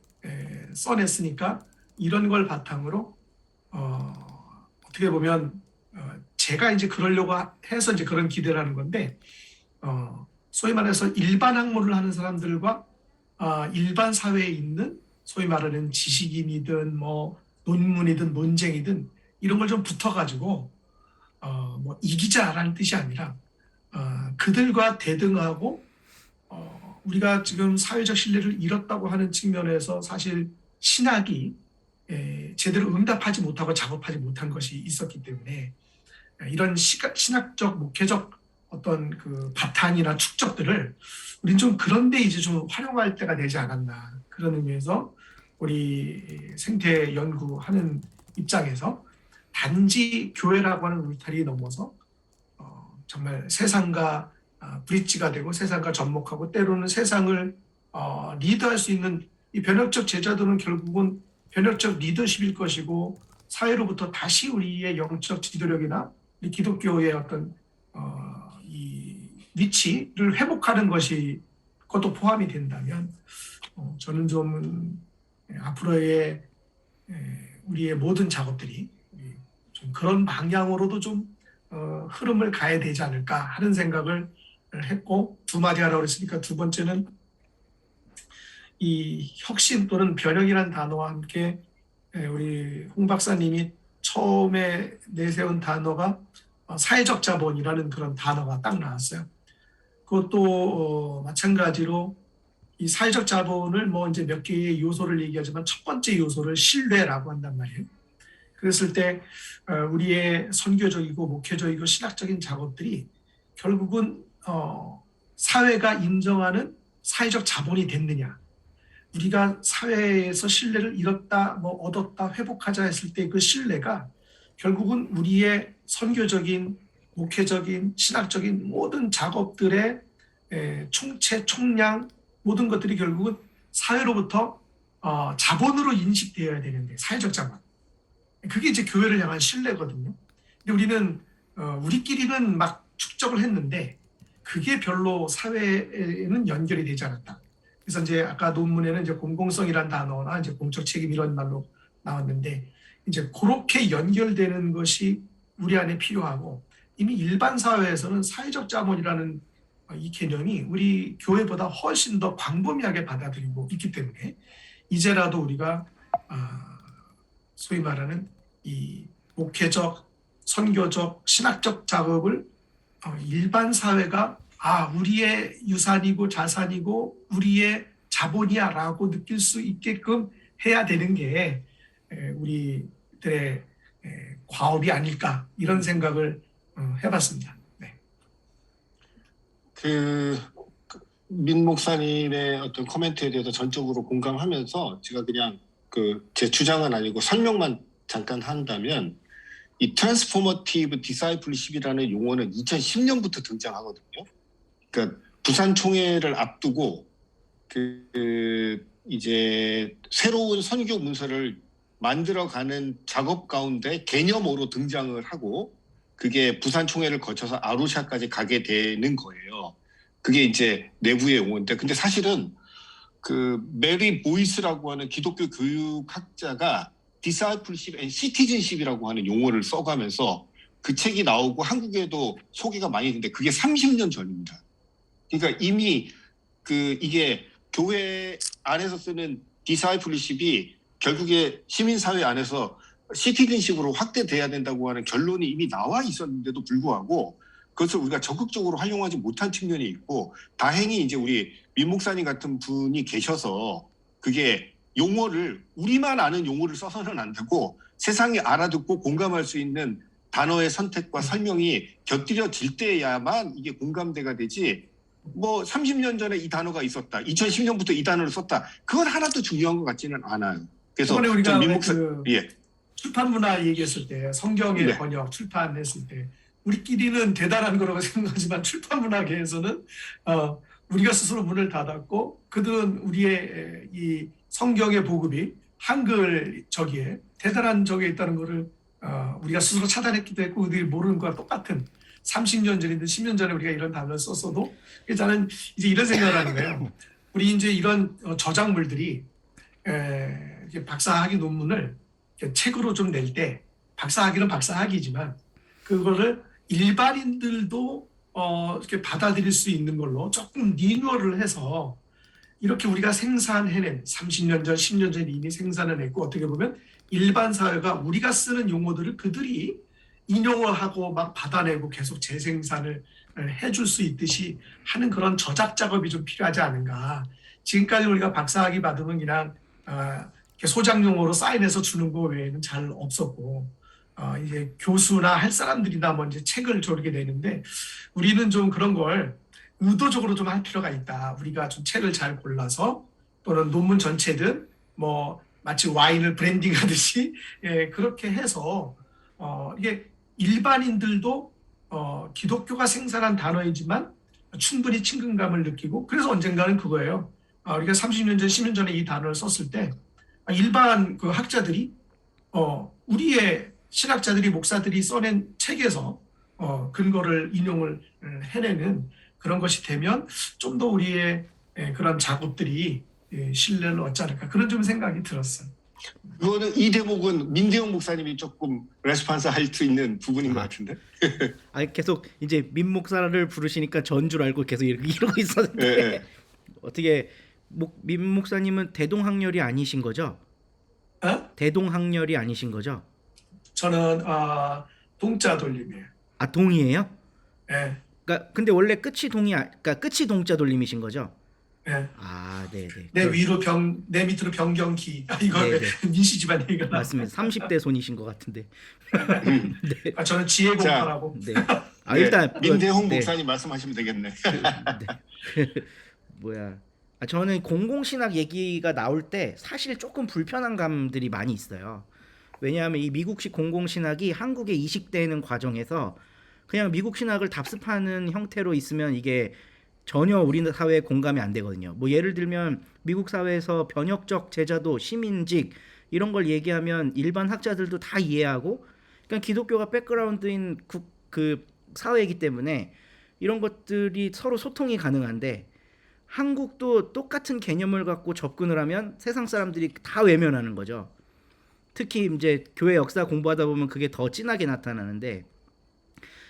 써냈으니까 이런 걸 바탕으로 어떻게 보면 제가 이제 그러려고 해서 이제 그런 기대를 하는 건데 소위 말해서 일반 학문을 하는 사람들과 일반 사회에 있는 소위 말하는 지식인이든 뭐 논문이든 논쟁이든 이런 걸 좀 붙어가지고 뭐 이기자라는 뜻이 아니라 그들과 대등하고 우리가 지금 사회적 신뢰를 잃었다고 하는 측면에서 사실 신학이 제대로 응답하지 못하고 작업하지 못한 것이 있었기 때문에 이런 신학적 목회적 어떤 그 바탕이나 축적들을 우린 좀 그런데 이제 좀 활용할 때가 되지 않았나, 그런 의미에서 우리 생태 연구하는 입장에서 단지 교회라고 하는 울타리 넘어서 정말 세상과 브릿지가 되고 세상과 접목하고 때로는 세상을 리드할 수 있는 이 변혁적 제자도는 결국은 변혁적 리더십일 것이고, 사회로부터 다시 우리의 영적 지도력이나 우리 기독교의 어떤 이 위치를 회복하는 것이 그것도 포함이 된다면 저는 좀 앞으로의 우리의 모든 작업들이 좀 그런 방향으로도 좀 흐름을 가야 되지 않을까 하는 생각을 했고, 두 마디 하라고 그랬으니까 두 번째는 이 혁신 또는 변혁이라는 단어와 함께 우리 홍 박사님이 처음에 내세운 단어가 사회적 자본이라는 그런 단어가 딱 나왔어요. 그것도 마찬가지로 이 사회적 자본을 뭐 이제 몇 개의 요소를 얘기하지만 첫 번째 요소를 신뢰라고 한단 말이에요. 그랬을 때 우리의 선교적이고 목회적이고 신학적인 작업들이 결국은 사회가 인정하는 사회적 자본이 됐느냐, 우리가 사회에서 신뢰를 잃었다, 뭐 얻었다, 회복하자 했을 때 그 신뢰가 결국은 우리의 선교적인, 목회적인, 신학적인 모든 작업들의 총체, 총량 모든 것들이 결국은 사회로부터 자본으로 인식되어야 되는데, 사회적 자본. 그게 이제 교회를 향한 신뢰거든요. 근데 우리는 우리끼리는 막 축적을 했는데 그게 별로 사회에는 연결이 되지 않았다. 그래서 이제 아까 논문에는 이제 공공성이란 단어나 이제 공적 책임 이런 말로 나왔는데, 이제 그렇게 연결되는 것이 우리 안에 필요하고, 이미 일반 사회에서는 사회적 자본이라는 이 개념이 우리 교회보다 훨씬 더 광범위하게 받아들이고 있기 때문에 이제라도 우리가 소위 말하는 이 목회적, 선교적, 신학적 작업을 일반 사회가 우리의 유산이고 자산이고 우리의 자본이야라고 느낄 수 있게끔 해야 되는 게 우리들의 과업이 아닐까, 이런 생각을 해봤습니다. 네. 민 목사님의 어떤 코멘트에 대해서 전적으로 공감하면서 제가 그냥 제 주장은 아니고 설명만 잠깐 한다면, 이 트랜스포머티브 디사이플십이라는 용어는 2010년부터 등장하거든요. 그러니까 부산 총회를 앞두고 이제 새로운 선교 문서를 만들어가는 작업 가운데 개념으로 등장을 하고, 그게 부산 총회를 거쳐서 아루샤까지 가게 되는 거예요. 그게 이제 내부의 용어인데, 근데 사실은 메리 보이스라고 하는 기독교 교육학자가 디사이플십 앤 시티즌십이라고 하는 용어를 써가면서 그 책이 나오고 한국에도 소개가 많이 됐는데 그게 30년 전입니다. 그러니까 이미 이게 교회 안에서 쓰는 디사이플십이 결국에 시민사회 안에서 시티즌십으로 확대돼야 된다고 하는 결론이 이미 나와 있었는데도 불구하고 그것을 우리가 적극적으로 활용하지 못한 측면이 있고, 다행히 이제 우리 민 목사님 같은 분이 계셔서 그게 용어를, 우리만 아는 용어를 써서는 안 되고 세상이 알아듣고 공감할 수 있는 단어의 선택과 설명이 곁들여질 때야만 이게 공감대가 되지, 뭐 30년 전에 이 단어가 있었다, 2010년부터 이 단어를 썼다, 그건 하나도 중요한 것 같지는 않아요. 그래서 우리가 민 목사, 출판 문화 얘기했을 때, 성경의 네. 번역 출판했을 때 우리끼리는 대단한 거라고 생각하지만 출판 문화계에서는 우리가 스스로 문을 닫았고, 그들은 우리의 이 성경의 보급이 한글적이에 대단한 적에 있다는 거를 우리가 스스로 차단했기도 했고, 그들이 모르는 거와 똑같은 30년 전이든 10년 전에 우리가 이런 단어를 썼어도, 그래서 저는 이제 이런 생각을 하는 거예요. 우리 이제 이런 저작물들이 박사학위 논문을 책으로 좀 낼 때, 박사학위는 박사학위지만 그거를 일반인들도 이렇게 받아들일 수 있는 걸로 조금 리뉴얼을 해서 이렇게 우리가 생산해낸 30년 전, 10년 전에 이미 생산을 했고 어떻게 보면 일반 사회가 우리가 쓰는 용어들을 그들이 인용을 하고 막 받아내고 계속 재생산을 해줄 수 있듯이 하는 그런 저작 작업이 좀 필요하지 않은가. 지금까지 우리가 박사학위 받으면 그냥 이렇게 소장 용어로 사인해서 주는 거 외에는 잘 없었고 이제 교수나 할 사람들이나 뭐 이제 책을 조르게 되는데 우리는 좀 그런 걸 의도적으로 좀 할 필요가 있다. 우리가 좀 책을 잘 골라서 또는 논문 전체든 뭐 마치 와인을 브랜딩하듯이 그렇게 해서 이게 일반인들도 기독교가 생산한 단어이지만 충분히 친근감을 느끼고 그래서 언젠가는 그거예요. 우리가 30년 전, 10년 전에 이 단어를 썼을 때 일반 그 학자들이 우리의 신학자들이 목사들이 써낸 책에서 근거를 인용을 해내는 그런 것이 되면 좀 더 우리의 그런 작업들이 신뢰를 얻지 않을까 그런 좀 생각이 들었어요. 그거는 이 대목은 민대용 목사님이 조금 레스판스 할 수 있는 부분인 것 같은데. 아니 계속 이제 민 목사를 부르시니까 전 줄 알고 계속 이러고 있었는데 어떻게 민 목사님은 대동학렬이 아니신 거죠? 대동학렬이 아니신 거죠? 저는 동자 돌림이에요. 아 동이에요? 네. 그러니까 근데 원래 끝이 동이 그러니까 끝이 동자 돌림이신 거죠? 네. 아, 네네. 내 위로 내 밑으로 병경기. 이거 민씨 집안 얘기가 맞습니다. 30대 손이신 것 같은데. 네. 저는 지혜 공부하고. 네. 일단 민대홍 목사님 말씀하시면 되겠네. 뭐야? 저는 공공신학 얘기가 나올 때 사실 조금 불편한 감들이 많이 있어요. 왜냐하면 이 미국식 공공신학이 한국에 이식되는 과정에서 그냥 미국 신학을 답습하는 형태로 있으면 이게 전혀 우리 사회에 공감이 안 되거든요. 뭐 예를 들면 미국 사회에서 변혁적 제자도, 시민직 이런 걸 얘기하면 일반 학자들도 다 이해하고, 그러니까 기독교가 백그라운드인 그 사회이기 때문에 이런 것들이 서로 소통이 가능한데 한국도 똑같은 개념을 갖고 접근을 하면 세상 사람들이 다 외면하는 거죠. 특히 이제 교회 역사 공부하다 보면 그게 더 진하게 나타나는데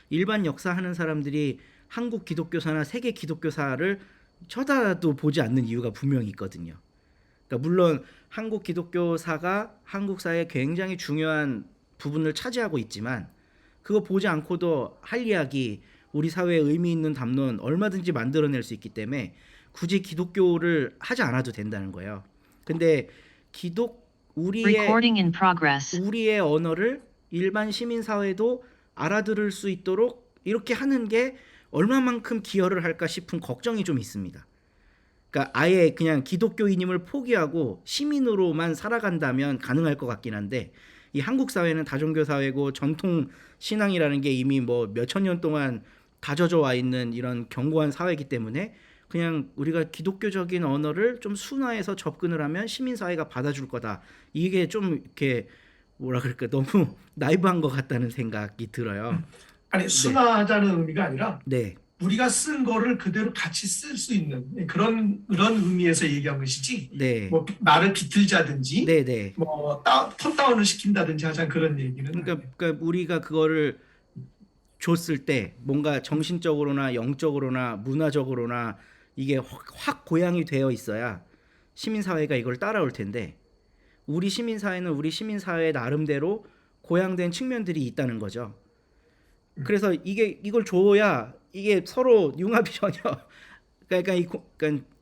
일반 역사하는 사람들이 한국 기독교사나 세계 기독교사를 쳐다도 보지 않는 이유가 분명히 있거든요. 그러니까 물론 한국 기독교사가 한국 사회에 굉장히 중요한 부분을 차지하고 있지만 그거 보지 않고도 할 이야기, 우리 사회에 의미 있는 담론 얼마든지 만들어낼 수 있기 때문에 굳이 기독교를 하지 않아도 된다는 거예요. 근데 우리의 언어를 일반 시민 사회도 알아들을 수 있도록 이렇게 하는 게 얼마만큼 기여를 할까 싶은 걱정이 좀 있습니다. 그러니까 아예 그냥 기독교인임을 포기하고 시민으로만 살아간다면 가능할 것 같긴 한데 이 한국 사회는 다종교 사회고 전통 신앙이라는 게 이미 뭐 몇천 년 동안 다져져 와 있는 이런 견고한 사회이기 때문에 그냥 우리가 기독교적인 언어를 좀 순화해서 접근을 하면 시민 사회가 받아줄 거다. 이게 좀 이렇게 뭐라 그럴까 너무 나이브한 것 같다는 생각이 들어요. 아니 순화하자는 의미가 아니라 네. 우리가 쓴 거를 그대로 같이 쓸 수 있는 그런 의미에서 얘기한 것이지. 네. 뭐 말을 비틀자든지, 네. 뭐 톤 다운을 시킨다든지 하자는 그런 얘기는. 그러니까 우리가 그거를 줬을 때 뭔가 정신적으로나 영적으로나 문화적으로나 이게 확 고양이 되어 있어야 시민사회가 이걸 따라올 텐데 우리 시민사회는 우리 시민사회 나름대로 고양된 측면들이 있다는 거죠. 그래서 이걸 줘야 이게 서로 융합이 전혀 그러니까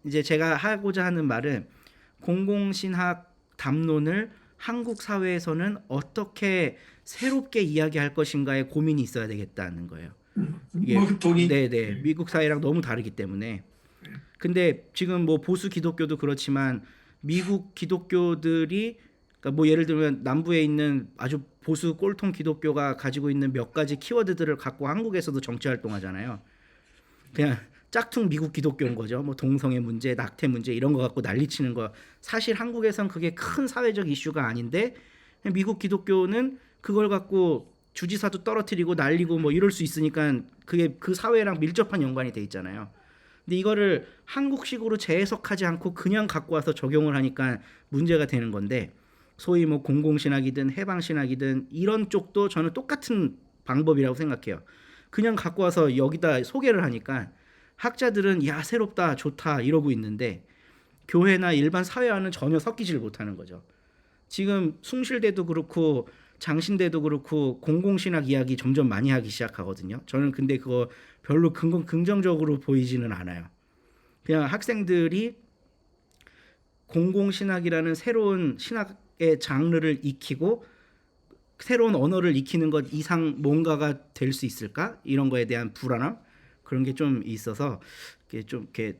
이제 제가 하고자 하는 말은 공공신학 담론을 한국 사회에서는 어떻게 새롭게 이야기할 것인가에 고민이 있어야 되겠다는 거예요. 이게 네네 미국 사회랑 너무 다르기 때문에. 근데 지금 뭐 보수 기독교도 그렇지만 미국 기독교들이 그러니까 뭐 예를 들면 남부에 있는 아주 보수 꼴통 기독교가 가지고 있는 몇 가지 키워드들을 갖고 한국에서도 정치 활동하잖아요. 그냥 짝퉁 미국 기독교인 거죠. 뭐 동성애 문제, 낙태 문제 이런 거 갖고 난리치는 거. 사실 한국에선 그게 큰 사회적 이슈가 아닌데 미국 기독교는 그걸 갖고 주지사도 떨어뜨리고 날리고 뭐 이럴 수 있으니까 그게 그 사회랑 밀접한 연관이 돼 있잖아요. 근데 이거를 한국식으로 재해석하지 않고 그냥 갖고 와서 적용을 하니까 문제가 되는 건데 소위 뭐 공공신학이든 해방신학이든 이런 쪽도 저는 똑같은 방법이라고 생각해요. 그냥 갖고 와서 여기다 소개를 하니까 학자들은 야 새롭다 좋다 이러고 있는데 교회나 일반 사회와는 전혀 섞이질 못하는 거죠. 지금 숭실대도 그렇고 장신대도 그렇고 공공신학 이야기 점점 많이 하기 시작하거든요. 저는 근데 그거 별로 긍정적으로 보이지는 않아요. 그냥 학생들이 공공신학이라는 새로운 신학의 장르를 익히고 새로운 언어를 익히는 것 이상 뭔가가 될 수 있을까? 이런 거에 대한 불안함? 그런 게 좀 있어서 좀 이렇게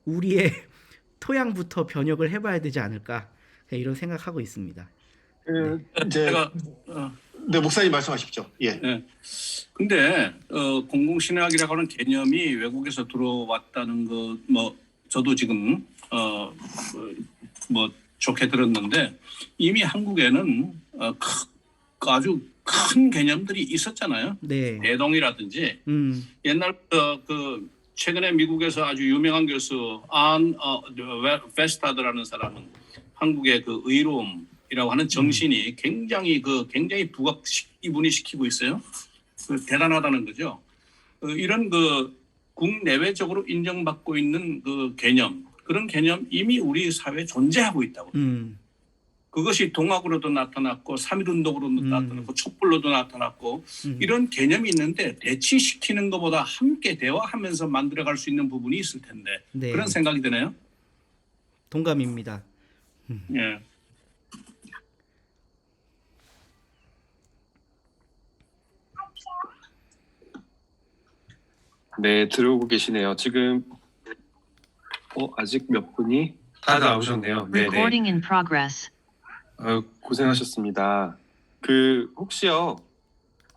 우리의 토양부터 변혁을 해봐야 되지 않을까? 이런 생각하고 있습니다. 이제 제가 네, 목사님 말씀하십시오. 예. 네. 근데 공공신학이라고 하는 개념이 외국에서 들어왔다는 거 뭐 저도 지금 뭐 좋게 들었는데 이미 한국에는 아주 큰 개념들이 있었잖아요. 네. 대동이라든지 옛날부터 그 최근에 미국에서 아주 유명한 교수 안 페스타드라는 사람은 한국의 그 의로움이라고 하는 정신이 굉장히 이분이 시키고 있어요. 대단하다는 거죠. 이런 국내외적으로 인정받고 있는 개념, 그런 개념 이미 우리 사회에 존재하고 있다고. 그것이 동학으로도 나타났고 3.1운동으로도 나타났고 촛불로도 나타났고 이런 개념이 있는데 대치시키는 것보다 함께 대화하면서 만들어갈 수 있는 부분이 있을 텐데 네. 그런 생각이 드네요. 동감입니다. 예. 네, 들어오고 계시네요. 지금 아직 몇 분이 다 나오셨네요. 네, 네. Recording in progress. 고생하셨습니다. 혹시요,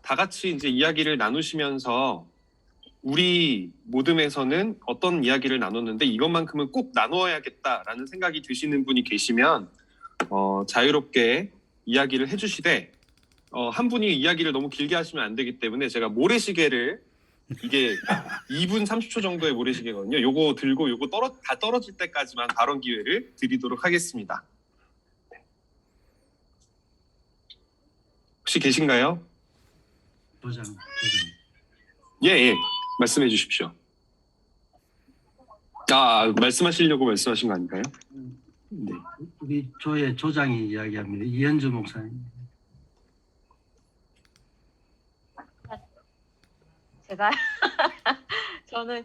다 같이 이제 이야기를 나누시면서 우리 모듬에서는 어떤 이야기를 나눴는데 이것만큼은 꼭 나누어야겠다라는 생각이 드시는 분이 계시면 자유롭게 이야기를 해주시되 한 분이 이야기를 너무 길게 하시면 안 되기 때문에 제가 모래시계를 이게 2분 30초 정도의 모래시계거든요. 요거 들고 요거 다 떨어질 때까지만 발언 기회를 드리도록 하겠습니다. 혹시 계신가요? 도장. 예, 말씀해 주십시오. 말씀하시려고 말씀하신 거 아닌가요? 네. 우리 조의 조장이 이야기합니다. 이현주 목사님. 제가 저는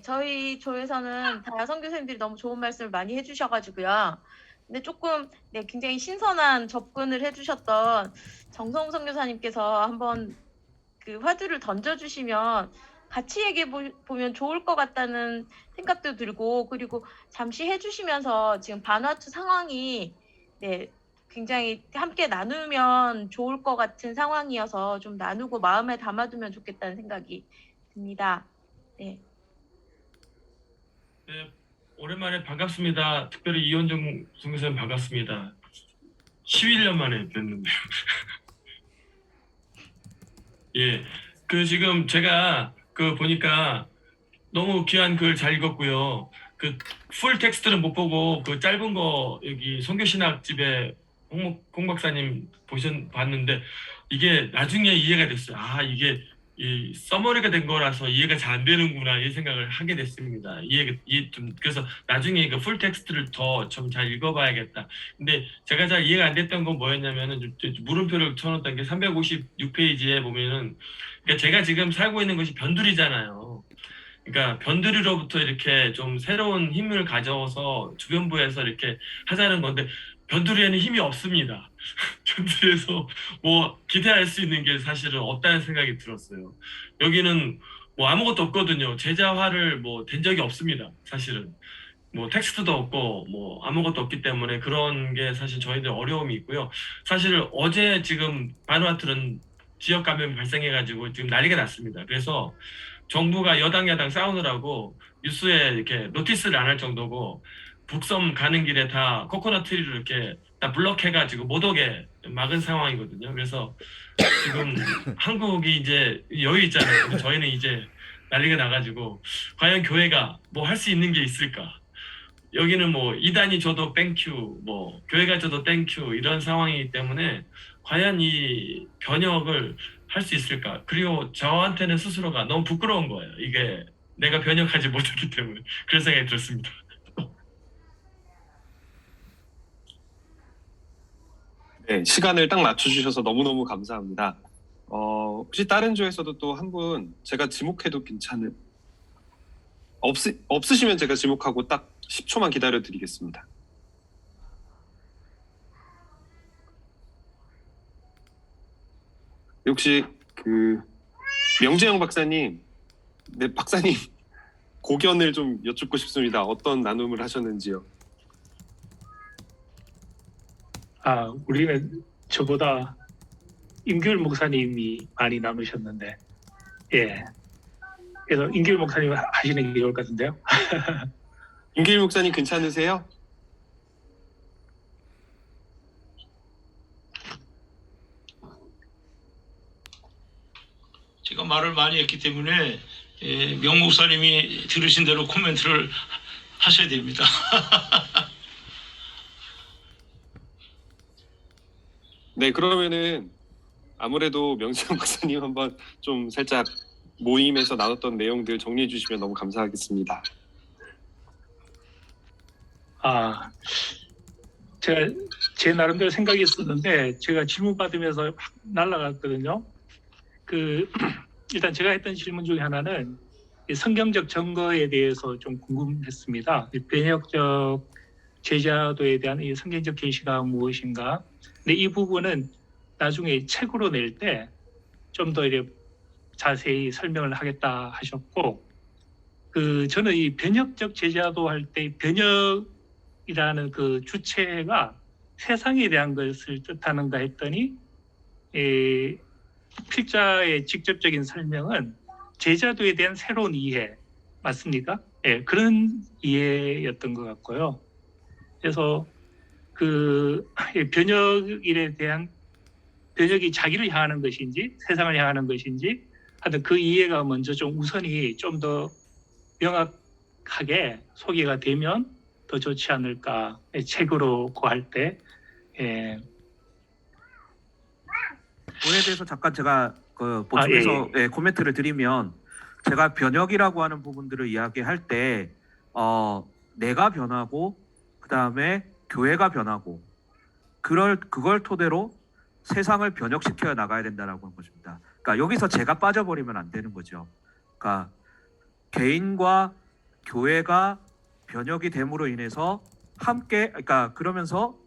저희 조에서는 다 선교사님들이 너무 좋은 말씀을 많이 해주셔가지고요. 근데 조금 굉장히 신선한 접근을 해주셨던 정성우 선교사님께서 한번 그 화두를 던져주시면 같이 얘기해 보면 좋을 것 같다는 생각도 들고, 그리고 잠시 해주시면서 지금 바누아투 상황이 굉장히 함께 나누면 좋을 것 같은 상황이어서 좀 나누고 마음에 담아두면 좋겠다는 생각이 듭니다. 네. 네, 오랜만에 반갑습니다. 특별히 이현정 선교사님 반갑습니다. 11년 만에 뵀는데요. 예, 지금 제가 보니까 너무 귀한 글 잘 읽었고요. 풀 텍스트는 못 보고 짧은 거 여기 선교신학집에 홍 박사님 봤는데 이게 나중에 이해가 됐어요. 이게 이 서머리가 된 거라서 이해가 잘 안 되는구나 이 생각을 하게 됐습니다. 그래서 나중에 풀 텍스트를 더 좀 잘 읽어봐야겠다. 근데 제가 잘 이해가 안 됐던 건 뭐였냐면은 물음표를 쳐놓았던 게 356페이지에 보면은, 그러니까 제가 지금 살고 있는 것이 변두리잖아요. 그러니까 변두리로부터 이렇게 좀 새로운 힘을 가져서 주변부에서 이렇게 하자는 건데 변두리에는 힘이 없습니다. 변두리에서 뭐 기대할 수 있는 게 사실은 없다는 생각이 들었어요. 여기는 뭐 아무것도 없거든요. 제자화를 된 적이 없습니다. 사실은 텍스트도 없고 아무것도 없기 때문에 그런 게 사실 저희들 어려움이 있고요. 사실 어제 지금 바누아투는 지역 감염이 발생해가지고 지금 난리가 났습니다. 그래서 정부가 여당 야당 싸우느라고 뉴스에 이렇게 노티스를 안 할 정도고, 북섬 가는 길에 다 코코넛 트리를 이렇게 다 블럭해가지고 못 오게 막은 상황이거든요. 그래서 지금 한국이 이제 여유 있잖아요. 저희는 이제 난리가 나가지고 과연 교회가 뭐 할 수 있는 게 있을까? 여기는 이단이 줘도 땡큐, 교회가 줘도 땡큐 이런 상황이기 때문에 과연 이 변혁을 할 수 있을까? 그리고 저한테는 스스로가 너무 부끄러운 거예요. 이게 내가 변혁하지 못했기 때문에 그런 생각이 들었습니다. 네, 시간을 딱 맞춰주셔서 너무너무 감사합니다. 혹시 다른 조에서도 또 한 분 제가 지목해도 괜찮은 없으시면 제가 지목하고 딱 10초만 기다려 드리겠습니다. 혹시 그 명재영 박사님, 네 박사님 고견을 좀 여쭙고 싶습니다. 어떤 나눔을 하셨는지요? 우리는 저보다 임규일 목사님이 많이 나누셨는데, 예. 그래서 임규일 목사님 하시는 게 좋을 것 같은데요. 임규일 목사님 괜찮으세요? 제가 말을 많이 했기 때문에 명 목사님이 들으신 대로 코멘트를 하셔야 됩니다. 네, 그러면은 아무래도 명재영 박사님 한번 좀 살짝 모임에서 나눴던 내용들 정리해 주시면 너무 감사하겠습니다. 제가 제 나름대로 생각이 있었는데 제가 질문 받으면서 확 날아갔거든요. 일단 제가 했던 질문 중에 하나는 이 성경적 증거에 대해서 좀 궁금했습니다. 이 변혁적 제자도에 대한 이 성경적 계시가 무엇인가? 근데 이 부분은 나중에 책으로 낼 때 좀 더 이렇게 자세히 설명을 하겠다 하셨고, 저는 이 변혁적 제자도 할 때 변혁이라는 그 주체가 세상에 대한 것을 뜻하는가 했더니 필자의 직접적인 설명은 제자도에 대한 새로운 이해 맞습니까? 예, 그런 이해였던 것 같고요. 그래서 변혁에 대한 변혁이 자기를 향하는 것인지 세상을 향하는 것인지 하여튼 그 이해가 먼저 좀 우선이 좀 더 명확하게 소개가 되면 더 좋지 않을까, 책으로 구할 때. 예. 그거에 대해서 잠깐 제가 보충해서 예. 코멘트를 드리면, 제가 변혁이라고 하는 부분들을 이야기할 때 내가 변하고 그다음에 교회가 변하고 그걸 토대로 세상을 변혁시켜 나가야 된다라고 하는 것입니다. 그러니까 여기서 제가 빠져버리면 안 되는 거죠. 그러니까 개인과 교회가 변혁이 됨으로 인해서 함께, 그러니까 그러면서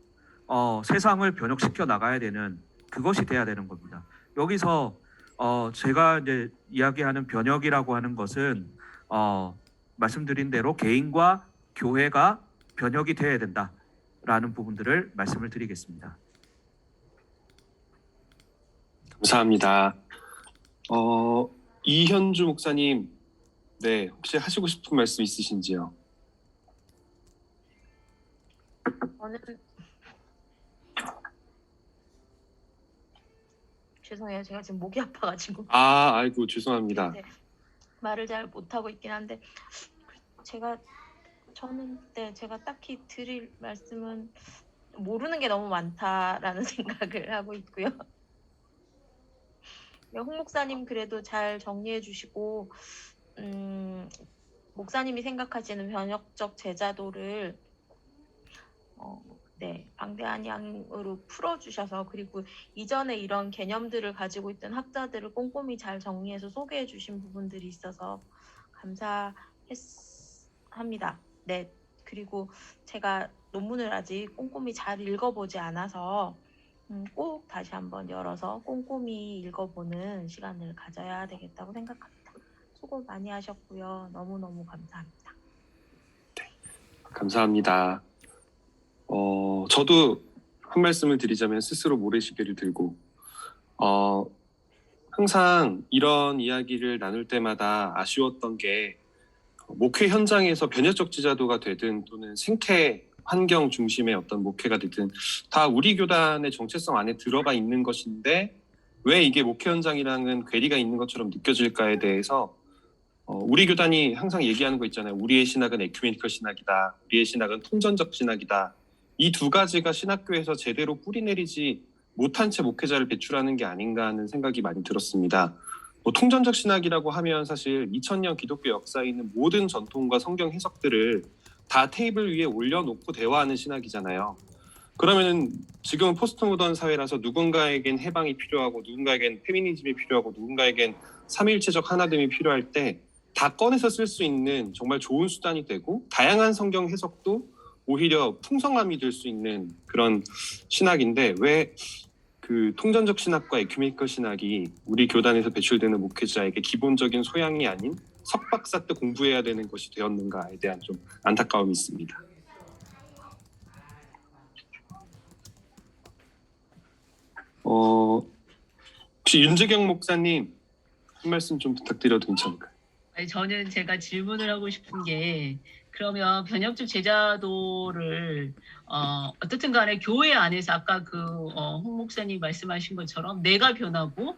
세상을 변혁시켜 나가야 되는, 그것이 돼야 되는 겁니다. 여기서 제가 이제 이야기하는 변혁이라고 하는 것은 말씀드린 대로 개인과 교회가 변혁이 되어야 된다라는 부분들을 말씀을 드리겠습니다. 감사합니다. 이현주 목사님, 네, 혹시 하시고 싶은 말씀 있으신지요? 저는 죄송해요. 제가 지금 목이 아파가지고 아이고 죄송합니다. 네, 말을 잘 못하고 있긴 한데 제가 딱히 드릴 말씀은 모르는 게 너무 많다라는 생각을 하고 있고요. 홍 목사님 그래도 잘 정리해 주시고 목사님이 생각하시는 변혁적 제자도를 방대한 양으로 풀어주셔서, 그리고 이전에 이런 개념들을 가지고 있던 학자들을 꼼꼼히 잘 정리해서 소개해 주신 부분들이 있어서 감사합니다. 네, 그리고 제가 논문을 아직 꼼꼼히 잘 읽어보지 않아서 꼭 다시 한번 열어서 꼼꼼히 읽어보는 시간을 가져야 되겠다고 생각합니다. 수고 많이 하셨고요. 너무너무 감사합니다. 네, 감사합니다. 저도 한 말씀을 드리자면 스스로 모래시계를 들고 항상 이런 이야기를 나눌 때마다 아쉬웠던 게, 목회 현장에서 변혁적 제자도가 되든 또는 생태 환경 중심의 어떤 목회가 되든 다 우리 교단의 정체성 안에 들어가 있는 것인데 왜 이게 목회 현장이랑은 괴리가 있는 것처럼 느껴질까에 대해서 우리 교단이 항상 얘기하는 거 있잖아요. 우리의 신학은 에큐메니컬 신학이다. 우리의 신학은 통전적 신학이다. 이 두 가지가 신학교에서 제대로 뿌리내리지 못한 채 목회자를 배출하는 게 아닌가 하는 생각이 많이 들었습니다. 통전적 신학이라고 하면 사실 2000년 기독교 역사에 있는 모든 전통과 성경 해석들을 다 테이블 위에 올려놓고 대화하는 신학이잖아요. 그러면은 지금은 포스트 모던 사회라서 누군가에겐 해방이 필요하고 누군가에겐 페미니즘이 필요하고 누군가에겐 삼위일체적 하나됨이 필요할 때 다 꺼내서 쓸 수 있는 정말 좋은 수단이 되고 다양한 성경 해석도 오히려 풍성함이 될 수 있는 그런 신학인데 왜 그 통전적 신학과 에큐메니컬 신학이 우리 교단에서 배출되는 목회자에게 기본적인 소양이 아닌 석박사 때 공부해야 되는 것이 되었는가에 대한 좀 안타까움이 있습니다. 혹시 윤재경 목사님 한 말씀 좀 부탁드려도 괜찮을까요? 아니, 저는 제가 질문을 하고 싶은 게 그러면 변혁적 제자도를 어떻든 간에 교회 안에서 아까 홍 목사님 말씀하신 것처럼 내가 변하고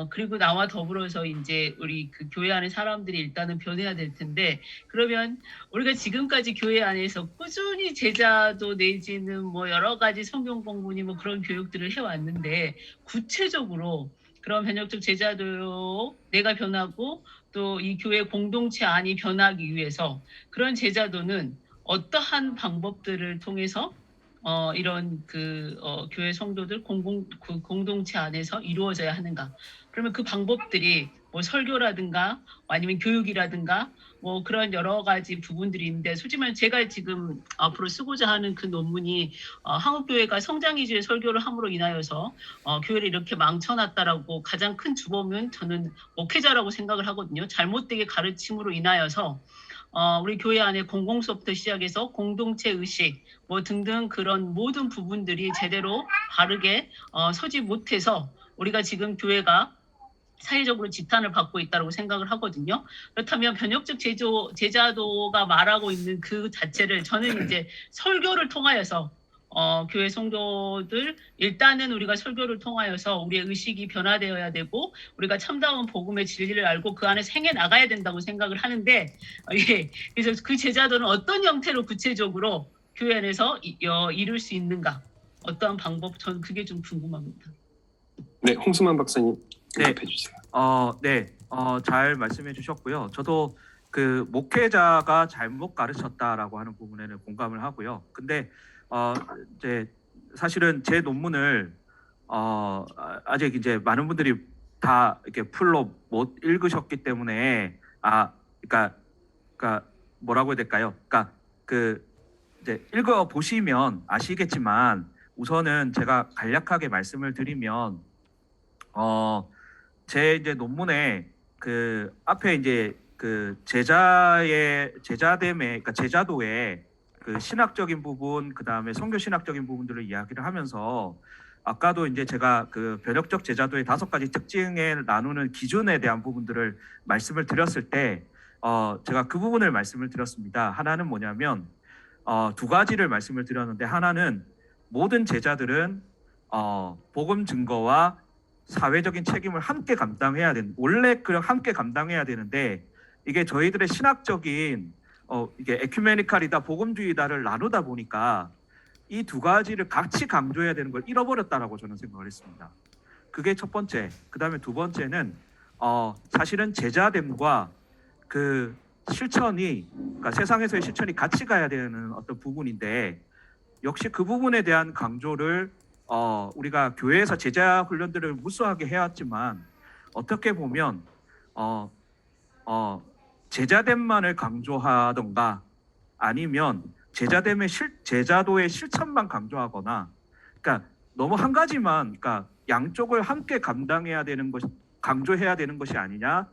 그리고 나와 더불어서 이제 우리 그 교회 안에 사람들이 일단은 변해야 될 텐데 그러면 우리가 지금까지 교회 안에서 꾸준히 제자도 내지는 뭐 여러 가지 성경 공부니 뭐 그런 교육들을 해왔는데 구체적으로 그런 변혁적 제자도 내가 변하고 또 이 교회 공동체 안이 변하기 위해서 그런 제자도는 어떠한 방법들을 통해서 이런 교회 성도들 공동체 안에서 이루어져야 하는가? 그러면 그 방법들이 뭐 설교라든가 아니면 교육이라든가 뭐 그런 여러 가지 부분들이 있는데 솔직히 말하면 제가 지금 앞으로 쓰고자 하는 그 논문이 한국교회가 성장 위주의 설교를 함으로 인하여서 교회를 이렇게 망쳐놨다라고 가장 큰 주범은 저는 목회자라고 생각을 하거든요. 잘못되게 가르침으로 인하여서 우리 교회 안에 공공 수업부터 시작해서 공동체 의식 뭐 등등 그런 모든 부분들이 제대로 바르게 서지 못해서 우리가 지금 교회가 사회적으로 지탄을 받고 있다고 생각을 하거든요. 그렇다면 변혁적 제자도가 말하고 있는 그 자체를 저는 이제 설교를 통하여서 교회 성도들 일단은 우리가 설교를 통하여서 우리의 의식이 변화되어야 되고 우리가 참다운 복음의 진리를 알고 그 안에 생해 나가야 된다고 생각을 하는데 그래서 그 제자도는 어떤 형태로 구체적으로 교회 안에서 이룰 수 있는가 어떠한 방법 저는 그게 좀 궁금합니다. 네, 홍수만 박사님 대답해 주세요. 잘 말씀해 주셨고요. 저도 그 목회자가 잘못 가르쳤다라고 하는 부분에는 공감을 하고요. 근데 이제 사실은 제 논문을 아직 이제 많은 분들이 다 이렇게 풀로 못 읽으셨기 때문에 그러니까 뭐라고 해야 될까요? 그러니까 그 이제 읽어 보시면 아시겠지만 우선은 제가 간략하게 말씀을 드리면 제 이제 논문에 그 앞에 이제 그 제자됨의 그러니까 제자도의 그 신학적인 부분 그다음에 선교 신학적인 부분들을 이야기를 하면서 아까도 이제 제가 그 변혁적 제자도의 5가지 특징에 나누는 기준에 대한 부분들을 말씀을 드렸을 때 제가 그 부분을 말씀을 드렸습니다. 하나는 뭐냐면 2가지를 말씀을 드렸는데 하나는 모든 제자들은 복음 증거와 사회적인 책임을 함께 감당해야 되는 원래 그냥 함께 감당해야 되는데 이게 저희들의 신학적인 이게 에큐메니칼이다 복음주의다를 나누다 보니까 이 2가지를 같이 강조해야 되는 걸 잃어버렸다라고 저는 생각을 했습니다. 그게 첫 번째. 그다음에 2번째는 사실은 제자됨과 그 실천이 그러니까 세상에서의 실천이 같이 가야 되는 어떤 부분인데 역시 그 부분에 대한 강조를 우리가 교회에서 제자 훈련들을 무수하게 해왔지만 어떻게 보면 제자됨만을 강조하던가 아니면 제자도의 실천만 강조하거나 그러니까 너무 한 가지만 그러니까 양쪽을 함께 감당해야 되는 것이 강조해야 되는 것이 아니냐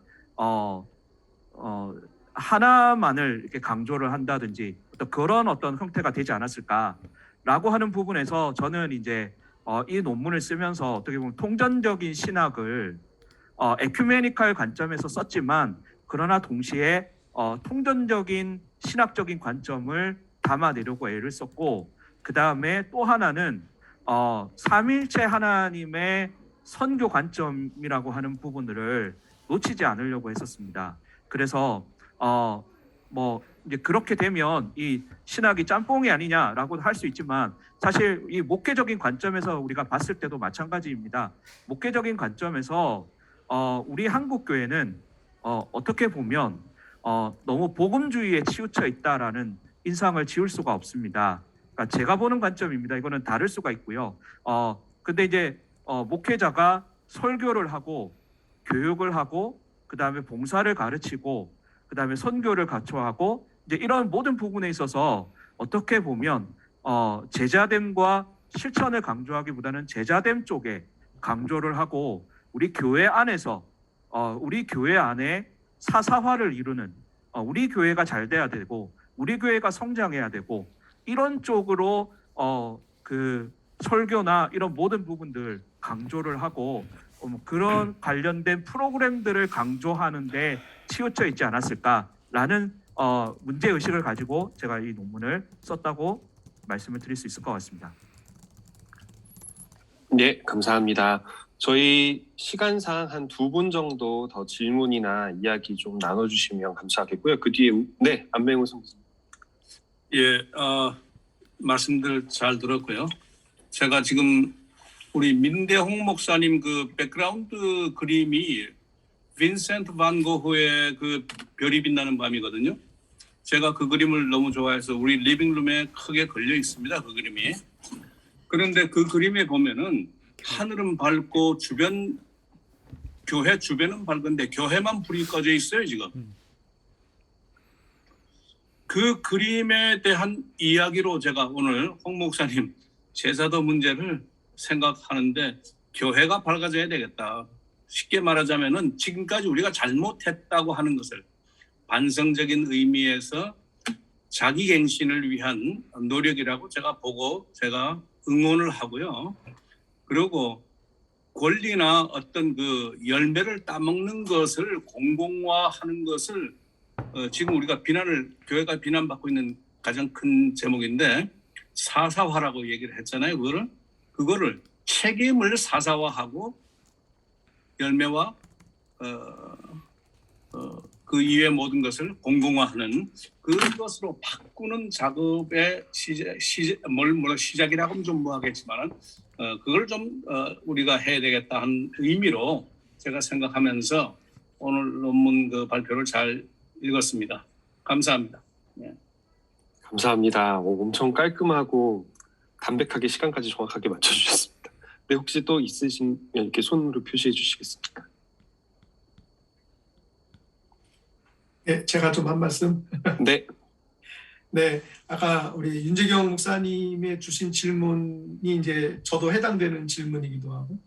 하나만을 이렇게 강조를 한다든지 그런 어떤 형태가 되지 않았을까라고 하는 부분에서 저는 이제 이 논문을 쓰면서 어떻게 보면 통전적인 신학을 에큐메니칼 관점에서 썼지만 그러나 동시에 통전적인 신학적인 관점을 담아내려고 애를 썼고 그 다음에 또 하나는 삼위일체 하나님의 선교 관점이라고 하는 부분들을 놓치지 않으려고 했었습니다. 그래서 뭐 이제 그렇게 되면 이 신학이 짬뽕이 아니냐라고 할 수 있지만 사실 이 목회적인 관점에서 우리가 봤을 때도 마찬가지입니다. 목회적인 관점에서 우리 한국 교회는 어떻게 보면 너무 복음주의에 치우쳐 있다라는 인상을 지울 수가 없습니다. 그러니까 제가 보는 관점입니다. 이거는 다를 수가 있고요. 근데 이제 목회자가 설교를 하고 교육을 하고 그다음에 봉사를 가르치고 그다음에 선교를 갖춰하고 이제 이런 모든 부분에 있어서 어떻게 보면 제자됨과 실천을 강조하기보다는 제자됨 쪽에 강조를 하고 우리 교회 안에서 우리 교회 안에 사사화를 이루는 우리 교회가 잘 돼야 되고 우리 교회가 성장해야 되고 이런 쪽으로 그 설교나 이런 모든 부분들 강조를 하고 그런 관련된 프로그램들을 강조하는데 치우쳐 있지 않았을까라는 문제 의식을 가지고 제가 이 논문을 썼다고 말씀을 드릴 수 있을 것 같습니다. 네, 감사합니다. 저희 시간상 한 2분 정도 더 질문이나 이야기 좀 나눠주시면 감사하겠고요. 그 뒤에 네, 안맹우 선생님. 예, 말씀들 잘 들었고요. 제가 지금 우리 민대홍 목사님 그 백그라운드 그림이 빈센트 반 고흐의 그 별이 빛나는 밤이거든요. 제가 그 그림을 너무 좋아해서 우리 리빙룸에 크게 걸려 있습니다. 그 그림이. 그런데 그 그림에 보면은 하늘은 밝고 주변 교회 주변은 밝은데 교회만 불이 꺼져 있어요 지금. 그 그림에 대한 이야기로 제가 오늘 홍 목사님 제사도 문제를 생각하는데 교회가 밝아져야 되겠다. 쉽게 말하자면은 지금까지 우리가 잘못했다고 하는 것을 반성적인 의미에서 자기 갱신을 위한 노력이라고 제가 보고 제가 응원을 하고요. 그리고 권리나 어떤 그 열매를 따먹는 것을 공공화하는 것을 지금 우리가 교회가 비난받고 있는 가장 큰 제목인데 사사화라고 얘기를 했잖아요. 그거를 책임을 사사화하고 열매와 그 이외의 모든 것을 공공화하는 그것으로 바꾸는 작업의 시작이라고 하면 좀 뭐하겠지만 그걸 좀 우리가 해야 되겠다 하는 의미로 제가 생각하면서 오늘 논문 그 발표를 잘 읽었습니다. 감사합니다. 네. 감사합니다. 엄청 깔끔하고 담백하게 시간까지 정확하게 맞춰주셨습니다. 네, 혹시 또 있으시면 이렇게 손으로 표시해 주시겠습니까? 네, 제가 좀 한 말씀. 네. 네, 아까 우리 윤재경 목사님의 주신 질문이 이제 저도 해당되는 질문이기도 하고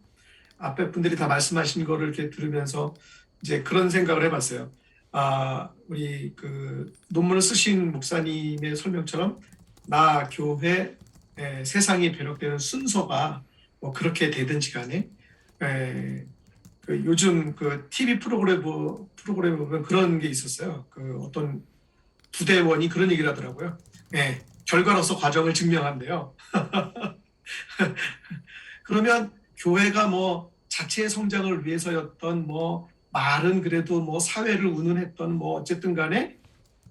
앞에 분들이 다 말씀하신 거를 이렇게 들으면서 이제 그런 생각을 해봤어요. 우리 그 논문을 쓰신 목사님의 설명처럼 나 교회 세상이 배력되는 순서가 뭐 그렇게 되든지 간에 그 요즘 그 TV 프로그램에 보면 그런 게 있었어요. 그 어떤 부대원이 그런 얘기를 하더라고요. 결과로서 과정을 증명한대요. 그러면 교회가 뭐 자체의 성장을 위해서였던 뭐 말은 그래도 뭐 사회를 운운했던 뭐 어쨌든 간에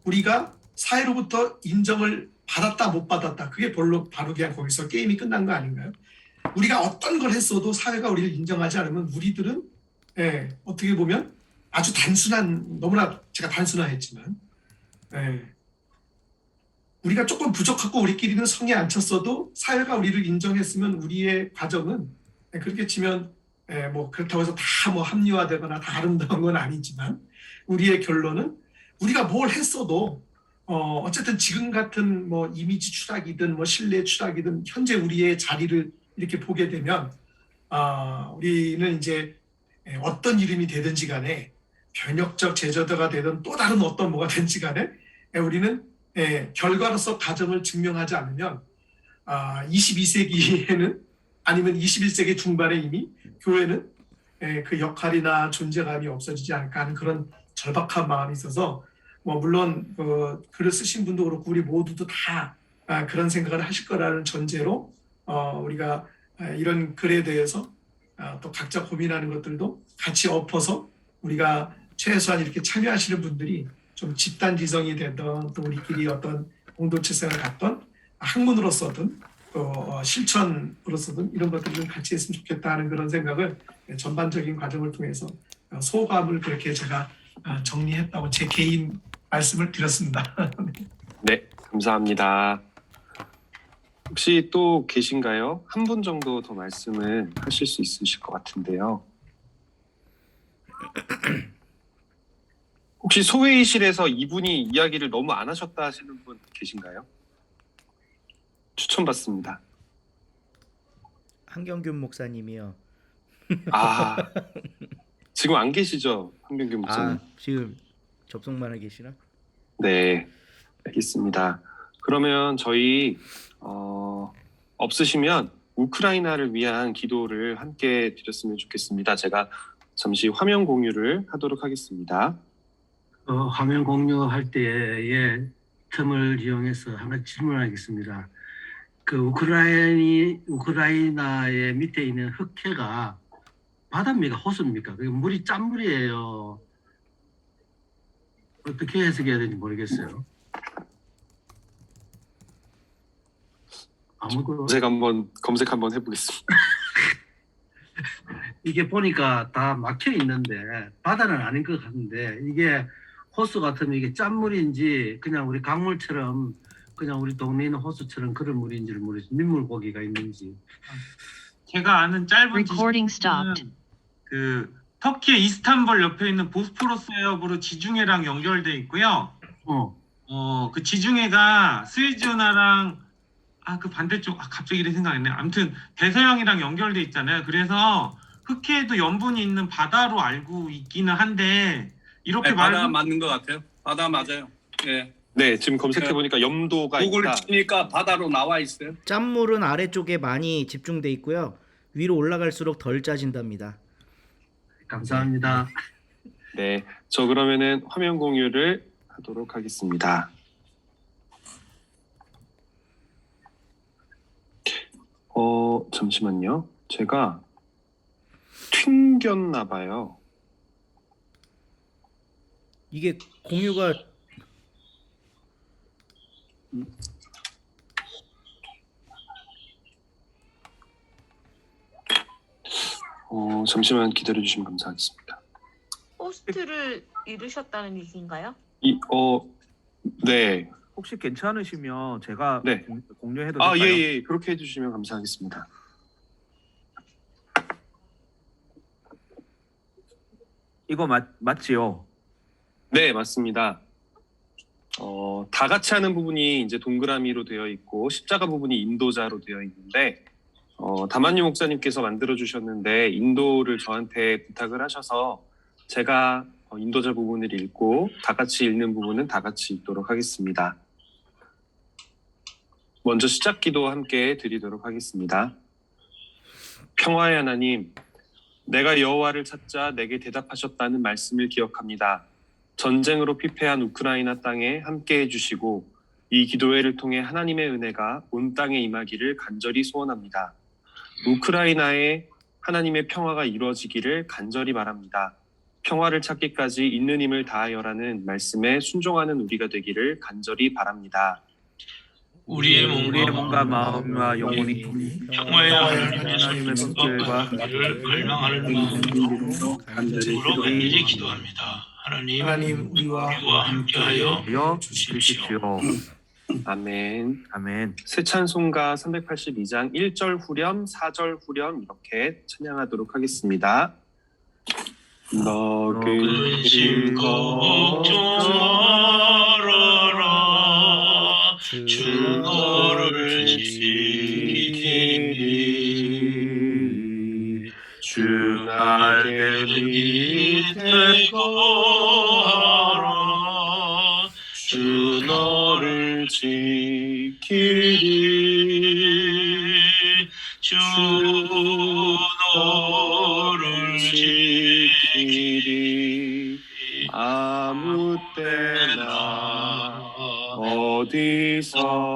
우리가 사회로부터 인정을 받았다 못 받았다 그게 바로 그냥 거기서 게임이 끝난 거 아닌가요? 우리가 어떤 걸 했어도 사회가 우리를 인정하지 않으면 우리들은 어떻게 보면 아주 단순한 너무나 제가 단순화했지만 우리가 조금 부족하고 우리끼리는 성에 안 쳤어도 사회가 우리를 인정했으면 우리의 과정은 그렇게 치면 뭐 그렇다고 해서 다 뭐 합리화되거나 다 아름다운 건 아니지만 우리의 결론은 우리가 뭘 했어도 어쨌든 지금 같은 뭐 이미지 추락이든 뭐 신뢰 추락이든 현재 우리의 자리를 이렇게 보게 되면 우리는 이제 어떤 이름이 되든지 간에 변혁적 제자도가 되든 또 다른 어떤 뭐가 되든지 간에 우리는 결과로서 가정을 증명하지 않으면 22세기에는 아니면 21세기 중반에 이미 교회는 그 역할이나 존재감이 없어지지 않을까 하는 그런 절박한 마음이 있어서 뭐 물론 글을 쓰신 분도 그렇고 우리 모두도 다 그런 생각을 하실 거라는 전제로 우리가 이런 글에 대해서 또 각자 고민하는 것들도 같이 엎어서 우리가 최소한 이렇게 참여하시는 분들이 좀 집단 지성이 되던 또 우리끼리 어떤 공동체 생활을 갖던 학문으로서든 또 실천으로서든 이런 것들을 좀 같이 했으면 좋겠다 하는 그런 생각을 전반적인 과정을 통해서 소감을 그렇게 제가 정리했다고 제 개인 말씀을 드렸습니다. 네, 감사합니다. 혹시 또 계신가요? 한 분 정도 더 말씀을 하실 수 있으실 것 같은데요. 혹시 소회의실에서 이분이 이야기를 너무 안 하셨다 하시는 분 계신가요? 추천받습니다. 한경균 목사님이요. 아, 지금 안 계시죠? 한경규 목사님. 아, 지금 접속만 하 계시나? 네, 알겠습니다. 그러면 저희 없으시면 우크라이나를 위한 기도를 함께 드렸으면 좋겠습니다. 제가 잠시 화면 공유를 하도록 하겠습니다. 화면 공유할 때의 틈을 이용해서 하나 질문하겠습니다. 그 우크라이나의 밑에 있는 흑해가 바다입니까? 호수입니까? 그 물이 짠물이에요. 어떻게 해석해야 되는지 모르겠어요. 검색 한번 해보겠습니다. 이게 보니까 다 막혀 있는데 바다는 아닌 것 같은데 이게 호수 같으면 이게 짠물인지 그냥 우리 강물처럼 그냥 우리 동네에 있는 호수처럼 그런 물인지를 모르겠어요. 민물고기가 있는지. 제가 아는 짧은 Recording 지식은 stopped. 그 터키의 이스탄불 옆에 있는 보스포러스 해협으로 지중해랑 연결돼 있고요. 그 지중해가 스웨즈 운하랑 그 반대쪽 갑자기 이래 생각했네. 아무튼 대서양이랑 연결돼 있잖아요. 그래서 흑해에도 염분이 있는 바다로 알고 있기는 한데 이렇게 바다 맞는 것 같아요. 바다 맞아요. 네. 네, 지금 검색해 보니까 염도가 구글 있다. 치니까 바다로 나와 있어요. 짠물은 아래쪽에 많이 집중돼 있고요. 위로 올라갈수록 덜 짜진답니다. 감사합니다. 네, 저 그러면은 화면 공유를 하도록 하겠습니다. 잠시만요. 제가 튕겼나 봐요. 이게 공유가 잠시만 기다려 주시면 감사하겠습니다. 호스트를 잃으셨다는 얘기인가요? 네. 혹시 괜찮으시면 제가 네. 공유해도 될까요? 예. 그렇게 해주시면 감사하겠습니다. 이거 맞지요? 네, 맞습니다. 다 같이 하는 부분이 이제 동그라미로 되어 있고 십자가 부분이 인도자로 되어 있는데 다만유 목사님께서 만들어 주셨는데 인도를 저한테 부탁을 하셔서 제가 인도자 부분을 읽고 다 같이 읽는 부분은 다 같이 읽도록 하겠습니다. 먼저 시작 기도 함께 드리도록 하겠습니다. 평화의 하나님, 내가 여호와를 찾자 내게 대답하셨다는 말씀을 기억합니다. 전쟁으로 피폐한 우크라이나 땅에 함께 해주시고 이 기도회를 통해 하나님의 은혜가 온 땅에 임하기를 간절히 소원합니다. 우크라이나에 하나님의 평화가 이루어지기를 간절히 바랍니다. 평화를 찾기까지 있는 힘을 다하여라는 말씀에 순종하는 우리가 되기를 간절히 바랍니다. 우리의 몸과 마음과 영혼이 평화의 하나님의 손길과 갈망하는 마음으로 간절히 기도합니다. 하나님 우리와 함께하여 주십시오. 아멘. 아멘. 새 찬송가 382장 1절 후렴, 4절 후렴 이렇게 찬양하도록 하겠습니다. 너그 심 걱정하라 주 너를 지키리 주 날개 밑에 거하라 주 너를 지키리 주 너를 지키리 아무 때나 어디서나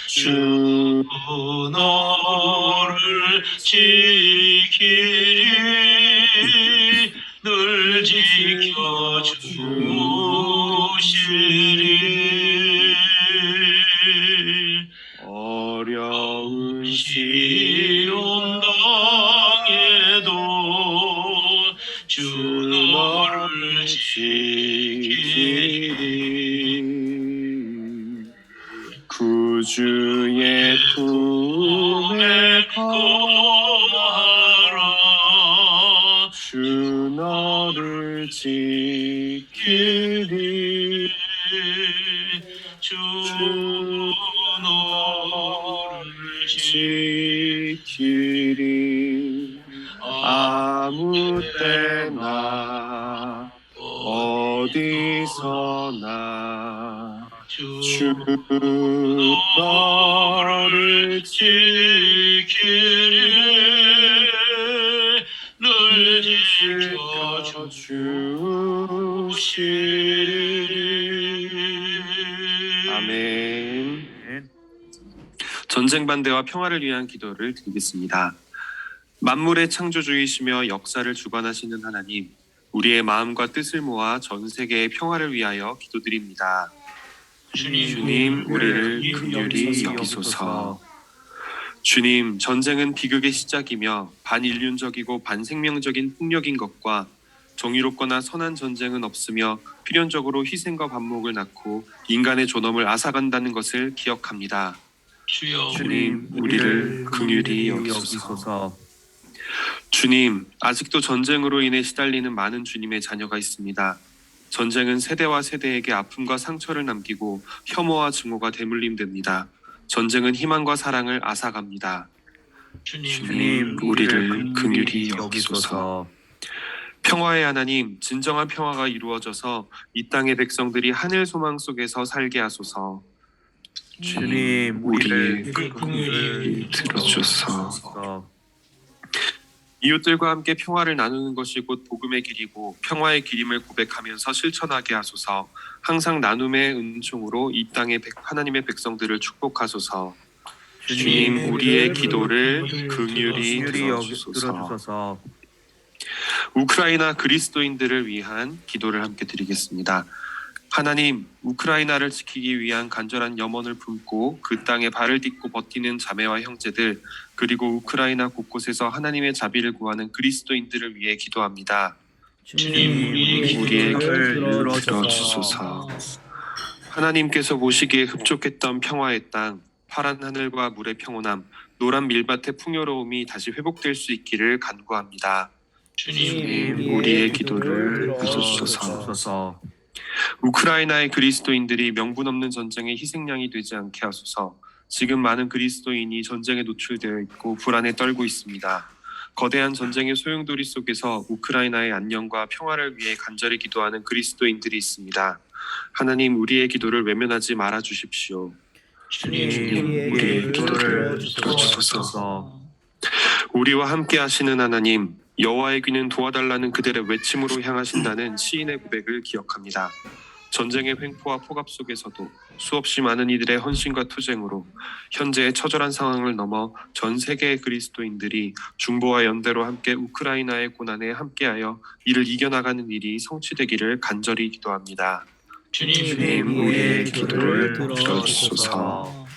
주 너를 지키리 늘 지켜주시리 어려운 시험 당해도 주 너를 지키리 구주 인도하라. 주 너를 지키리. 주 너를 지키리. 아무 때나 어디서나 주 너를 지키리. 늘 지켜 주시리. 아멘. 전쟁 반대와 평화를 위한 기도를 드리겠습니다. 만물의 창조주이시며 역사를 주관하시는 하나님, 우리의 마음과 뜻을 모아 전 세계의 평화를 위하여 기도드립니다. 주님, 우리를 긍휼히 여기소서. 주님, 전쟁은 비극의 시작이며 반인륜적이고 반생명적인 폭력인 것과 정의롭거나 선한 전쟁은 없으며 필연적으로 희생과 반목을 낳고 인간의 존엄을 앗아간다는 것을 기억합니다. 주님, 우리를 긍휼히 여기소서. 주님, 아직도 전쟁으로 인해 시달리는 많은 주님의 자녀가 있습니다. 전쟁은 세대와 세대에게 아픔과 상처를 남기고 혐오와 증오가 대물림됩니다. 전쟁은 희망과 사랑을 앗아갑니다. 주님, 우리를 긍휼히 여기소서. 평화의 하나님, 진정한 평화가 이루어져서 이 땅의 백성들이 하늘 소망 속에서 살게 하소서. 주님, 우리의 긍휼히 들어주소서. 이웃들과 함께 평화를 나누는 것이 곧 복음의 길이고 평화의 길임을 고백하면서 실천하게 하소서. 항상 나눔의 은총으로 이 땅의 하나님의 백성들을 축복하소서. 주님, 우리의 기도를 긍휼히 들어주소서. 우크라이나 그리스도인들을 위한 기도를 함께 드리겠습니다. 하나님, 우크라이나를 지키기 위한 간절한 염원을 품고 그 땅에 발을 딛고 버티는 자매와 형제들, 그리고 우크라이나 곳곳에서 하나님의 자비를 구하는 그리스도인들을 위해 기도합니다. 주님, 우리의 기도를 들어주소서. 하나님께서 보시기에 흡족했던 평화의 땅, 파란 하늘과 물의 평온함, 노란 밀밭의 풍요로움이 다시 회복될 수 있기를 간구합니다. 주님, 우리의 기도를 들어주소서. 우크라이나의 그리스도인들이 명분 없는 전쟁의 희생양이 되지 않게 하소서. 지금 많은 그리스도인이 전쟁에 노출되어 있고 불안에 떨고 있습니다. 거대한 전쟁의 소용돌이 속에서 우크라이나의 안녕과 평화를 위해 간절히 기도하는 그리스도인들이 있습니다. 하나님, 우리의 기도를 외면하지 말아 주십시오. 주님, 우리의 기도를 들어주소서. 우리와 함께 하시는 하나님, 여호와의 귀는 도와달라는 그들의 외침으로 향하신다는 시인의 고백을 기억합니다. 전쟁의 횡포와 폭압 속에서도 수없이 많은 이들의 헌신과 투쟁으로 현재의 처절한 상황을 넘어 전 세계의 그리스도인들이 중보와 연대로 함께 우크라이나의 고난에 함께하여 이를 이겨나가는 일이 성취되기를 간절히 기도합니다. 주님, 우리의 기도를 들어주소서.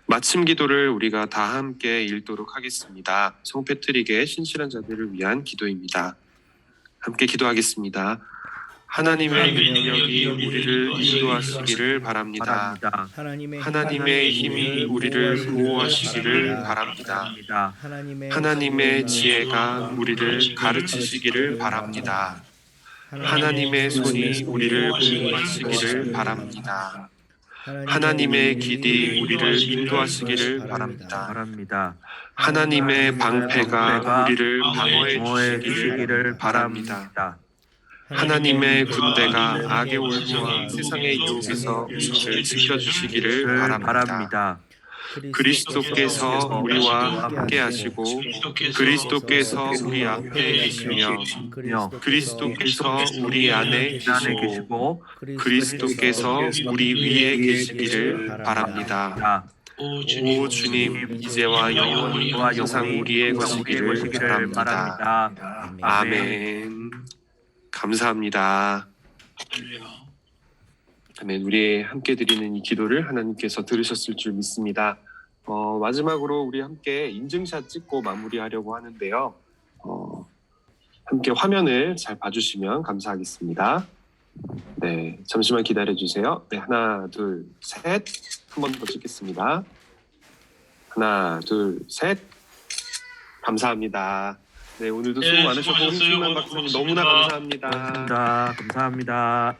마침 기도를 우리가 다 함께 읽도록 하겠습니다. 성 패트릭의 신실한 자들을 위한 기도입니다. 함께 기도하겠습니다. 하나님의 능력이 우리를 인도하시기를 바랍니다. 하나님의 힘이 우리를 보호하시기를 바랍니다. 하나님의 지혜가 우리를 가르치시기를 바랍니다. 하나님의 손이 우리를 보호하시기를 바랍니다. 하나님의 길이 우리를 인도하시기를 바랍니다. 하나님의 방패가 우리를 방어해 주시기를 바랍니다. 하나님의 군대가 악의 올무와 세상의 유혹에서 우리를 지켜주시기를 바랍니다. 그리스도께서 우리와 함께 하시고 그리스도께서 우리 앞에 계시며 그리스도께서 우리 안에 계시고 그리스도께서 우리 위에 계시기를 바랍니다. 오 주님, 이제와 영원히 항상 우리의 것이기를 바랍니다. 아멘. 감사합니다. 아멘. 우리 함께 드리는 이 기도를 하나님께서 들으셨을 줄 믿습니다. 마지막으로 우리 함께 인증샷 찍고 마무리하려고 하는데요. 함께 화면을 잘 봐주시면 감사하겠습니다. 네, 잠시만 기다려주세요. 네, 하나, 둘, 셋. 한 번 더 찍겠습니다. 하나, 둘, 셋. 감사합니다. 네, 오늘도 수고 예, 많으셨고 수고하셨어요. 홍충만 오늘 박사님 고맙습니다. 너무나 감사합니다. 고맙습니다. 감사합니다.